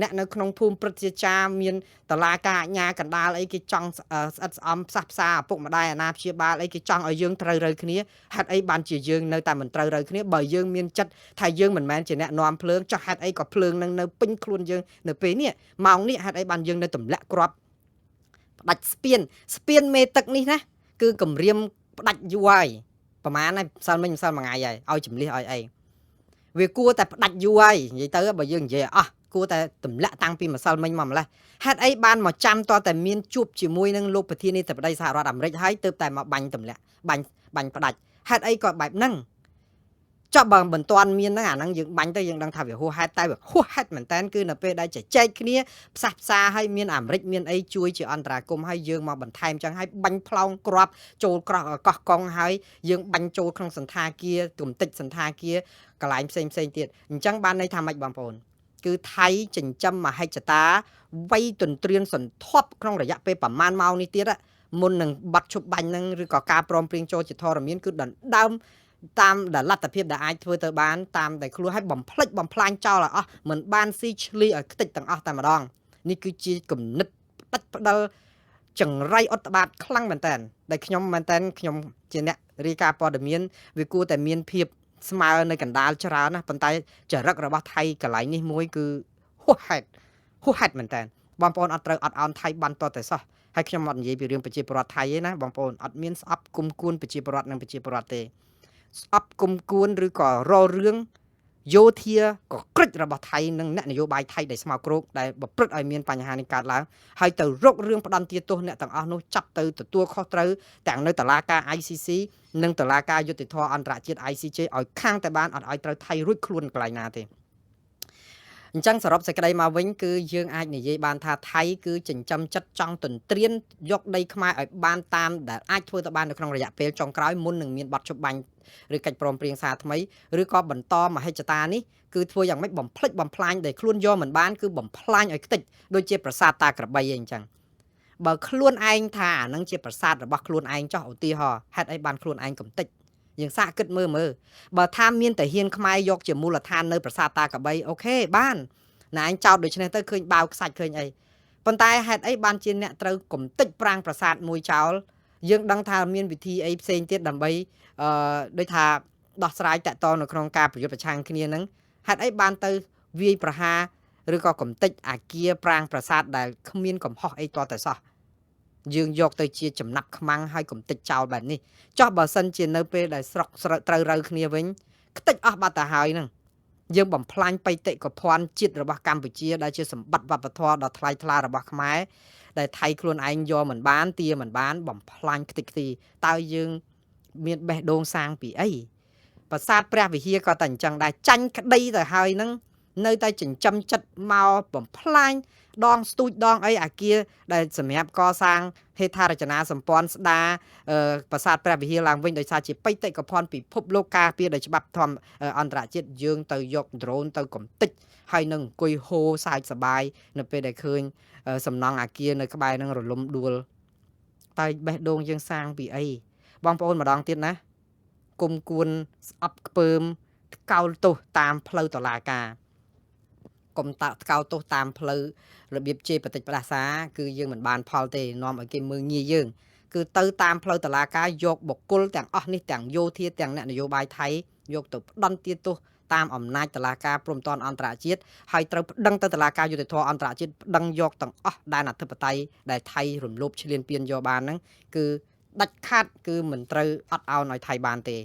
អ្នកនៅក្នុងភូមិព្រឹទ្ធាចារ្យមានតឡាការអាជ្ញាកណ្ដាលអីគេចង់ស្អិតស្អំផ្សះផ្សាឪពុកម្ដាយអាណាព្យាបាលអីគេចង់ឲ្យយើងត្រូវរើគ្នាហេតុអីបានជាយើងនៅតែមិនត្រូវរើគ្នាបើយើងមានចិត្តថាយើងមិនមែនជាអ្នកនាំភ្លើងចុះហេតុអីក៏ភ្លើងនឹងនៅពេញខ្លួនយើងនៅពេលនេះម៉ោងនេះហេតុអីបានយើងនៅទម្លាក់គ្រាប់ផ្ដាច់ស្ពានមេទឹកនេះណាគឺគម្រាមផ្ដាច់យូរហើយប្រហែលហើយម្សិលមិញម្សិលមួយថ្ងៃហើយឲ្យជំលះឲ្យអីវាគួរតែផ្ដាច់យូរហើយនិយាយទៅបើយើងនិយាយអស់គួរតែទម្លាក់តាំងពីម្សិលមិញមកម្លេះហេតុអីបានមកចាំតតែមានជួបជាមួយនឹងលោកប្រធានាធិបតីសហរដ្ឋអាមេរិកហើយទើបតែមកបាញ់ទម្លាក់បាញ់ផ្ដាច់ហេតុអីក៏បែបហ្នឹងចុះបើមិនទាន់មានហ្នឹងអាហ្នឹងយើងបាញ់ទៅយើងដឹងថាវាហួសហេតុតែវាហួសហេតុមែនតើគឺនៅពេលដែលចែកគ្នាផ្សះផ្សាឲ្យមានអាមេរិកមានអីជួយជាអន្តរាគមន៍ឲ្យយើងមកបន្ថែមចឹងឲ្យបាញ់ផ្លោងគ្រាប់ចូលក្រោះកោះកុងឲ្យយើងបាញ់ចូលក្នុងសន្តាគារទំតិចសន្តាគារកន្លែងផ្សេងទៀតអញ្ចឹងបានន័យថាម៉េចបងប្អូនគឺថៃចិញ្ចឹមមហិច្ឆតាវាយទន្ទ្រានសន្ធប់ក្នុងរយៈពេលប្រមាណម៉ោងនេះទៀតមុននឹងបាត់ឈប់បាញ់ហ្នឹងឬក៏ការព្រមព្រៀងចូលជាធរមានគឺដណ្ដើមតាមដែលលទ្ធភាពដែលអាចធ្វើទៅបានតាមដែលខ្លួនឲ្យបំផ្លិចបំផ្លាញចោលឲ្យអស់មិនបានស៊ីឆ្លីឲ្យខ្ទេចទាំងអស់តែម្ដងនេះគឺជាគំនិតផ្ដាច់ផ្ដាល់ចង្រៃអត្តបាតខ្លាំងមែនតើដែលខ្ញុំមែនតើខ្ញុំជាអ្នករាយការណ៍ព័ត៌មានវាគួរតែមានភាពស្មើនៅកណ្ដាលច្រើនណាប៉ុន្តែចរិតរបស់ថៃកន្លែងនេះមួយគឺហួសហេតុមែនតើបងប្អូនអត់ត្រូវអត់អោនថៃបានតតែសោះហើយខ្ញុំអត់និយាយពីរឿងប្រជាពលរដ្ឋថៃទេណាបងប្អូនអត់មានស្អប់គុំគួនប្រជាពលរដ្ឋនិងប្រជាពលរដ្ឋទេស្អប់គុំគួនឬក៏រលរឿងយោធាក៏ក្រិចរបស់ថៃនិងអ្នកនយោបាយថៃដែលស្មោកគ្រោកដែលប្រព្រឹត្តឲ្យមានបញ្ហានេះកើតឡើងហើយទៅរករឿងផ្ដន់ទាទោសអ្នកទាំងអស់នោះចាប់ទៅទទួលខុសត្រូវទាំងនៅតុលាការ ICC និងតុលាការយុត្តិធម៌អន្តរជាតិ ICJ ឲ្យខាងតែបានអត់ឲ្យត្រូវថៃរួចខ្លួនកន្លែងណាទេអញ្ចឹងសរុបសេចក្តីមកវិញគឺយើងអាចនិយាយបានថាថៃគឺចិញ្ចឹមចិត្តចង់ទន្ទ្រានយកដីខ្មែរឲ្យបានតាមដែលអាចធ្វើទៅបាននៅក្នុងរយៈពេលចុងក្រោយមុននឹងមានបទជប់បាញ់ឬកិច្ចព្រមព្រៀងសារថ្មីឬក៏បន្តមហិច្ឆតានេះគឺធ្វើយ៉ាងម៉េចបំផ្លិចបំផ្លាញដែលខ្លួនយកមិនបានគឺបំផ្លាញឲ្យខ្ទេចដូចជាប្រាសាទតាក្របីអីអញ្ចឹងបើខ្លួនឯងថាអានឹងជាប្រាសាទរបស់ខ្លួនឯងចោះឧទាហរណ៍ហេតុអីបានខ្លួនឯងកំតិចយើងសាកគិតមើលបើថាមានតែហ៊ានខ្មែរយកជាមូលដ្ឋាននៅប្រាសាទតាក្របីអូខេបានណែឯងចោតដូច្នេះទៅឃើញបាវខ្សាច់ឃើញអីប៉ុន្តែហេតុអីបានជាអ្នកត្រូវកំតិចប្រាំងប្រាសាទមួយចោលយើងដឹងថាមានវិធីអីផ្សេងទៀតដើម្បីដូចថាដោះស្រាយតាក់ទងនៅក្នុងការប្រយុទ្ធប្រឆាំងគ្នាហ្នឹងហេតុអីបានទៅវាយប្រហារឬក៏កំតិចអាគារប្រាំងប្រាសាទដែលគ្មានកំហុសអីតតែសោះយើងយកទៅជាចំណាប់ខ្មាំងឲ្យកំតិចចោលបែបនេះចោះបើសិនជានៅពេលដែលស្រុកត្រូវរើគ្នាវិញ ខ្ទេចអស់បាត់ទៅហើយហ្នឹងយើងបំផ្លាញបេតិកភណ្ឌជាតិរបស់កម្ពុជាដែលជាសម្បត្តិវប្បធម៌ដ៏ថ្លៃថ្លារបស់ខ្មែរដែលថៃខ្លួនឯងយកមិនបានទាមិនបានបំផ្លាញខ្ទេចខ្ទីតើយើងមានបេះដូងសាងពីអីប្រាសាទព្រះវិហារក៏តែអញ្ចឹងដែរចាញ់ក្តីទៅហើយហ្នឹងនៅតែចិញ្ចឹមចិត្តមកបំផ្លាញដងស្ទូចដងអីអាគារដែលសម្រាប់កសាងហេដ្ឋារចនាសម្ព័ន្ធស្ដារប្រាសាទព្រះវិហារឡើងវិញដោយសារជាបេតិកភណ្ឌពិភពលោកការពារដោយច្បាប់ធម្មអន្តរជាតិយើងទៅយកដ្រូនទៅកំទេចហើយនឹងអង្គុយហូរសាយសបាយនៅពេលដែលឃើញសំណង់អាគារនៅក្បែរនឹងរលំដួលតែបេះដូងយើងសាងពីអីបងប្អូនម្ដងទៀតណាគុំគួនស្អប់ខ្ពើមថ្កោលទោសតាមផ្លូវតុលាការកុំតាក់ថ្កោលទោសតាមផ្លូវរបៀបជេរបតិចផ្ដាសាគឺយើងមិនបានផលទេនាំឲ្យគេមើងងាយយើងគឺទៅតាមផ្លូវតុលាការយកបុគ្គលទាំងអស់នេះទាំងយោធាទាំងអ្នកនយោបាយថៃយកទៅផ្ដន់ទាទោសតាមអំណាចតុលាការព្រំប្រទានអន្តរជាតិហើយត្រូវប្តឹងទៅតុលាការយុត្តិធម៌អន្តរជាតិប្តឹងយកទាំងអស់ដែនអធិបតេយ្យដែលថៃរំលោភឈ្លានពានយកបានហ្នឹងគឺដាច់ខាតគឺមិនត្រូវអត់ឱនឲ្យថៃបានទេ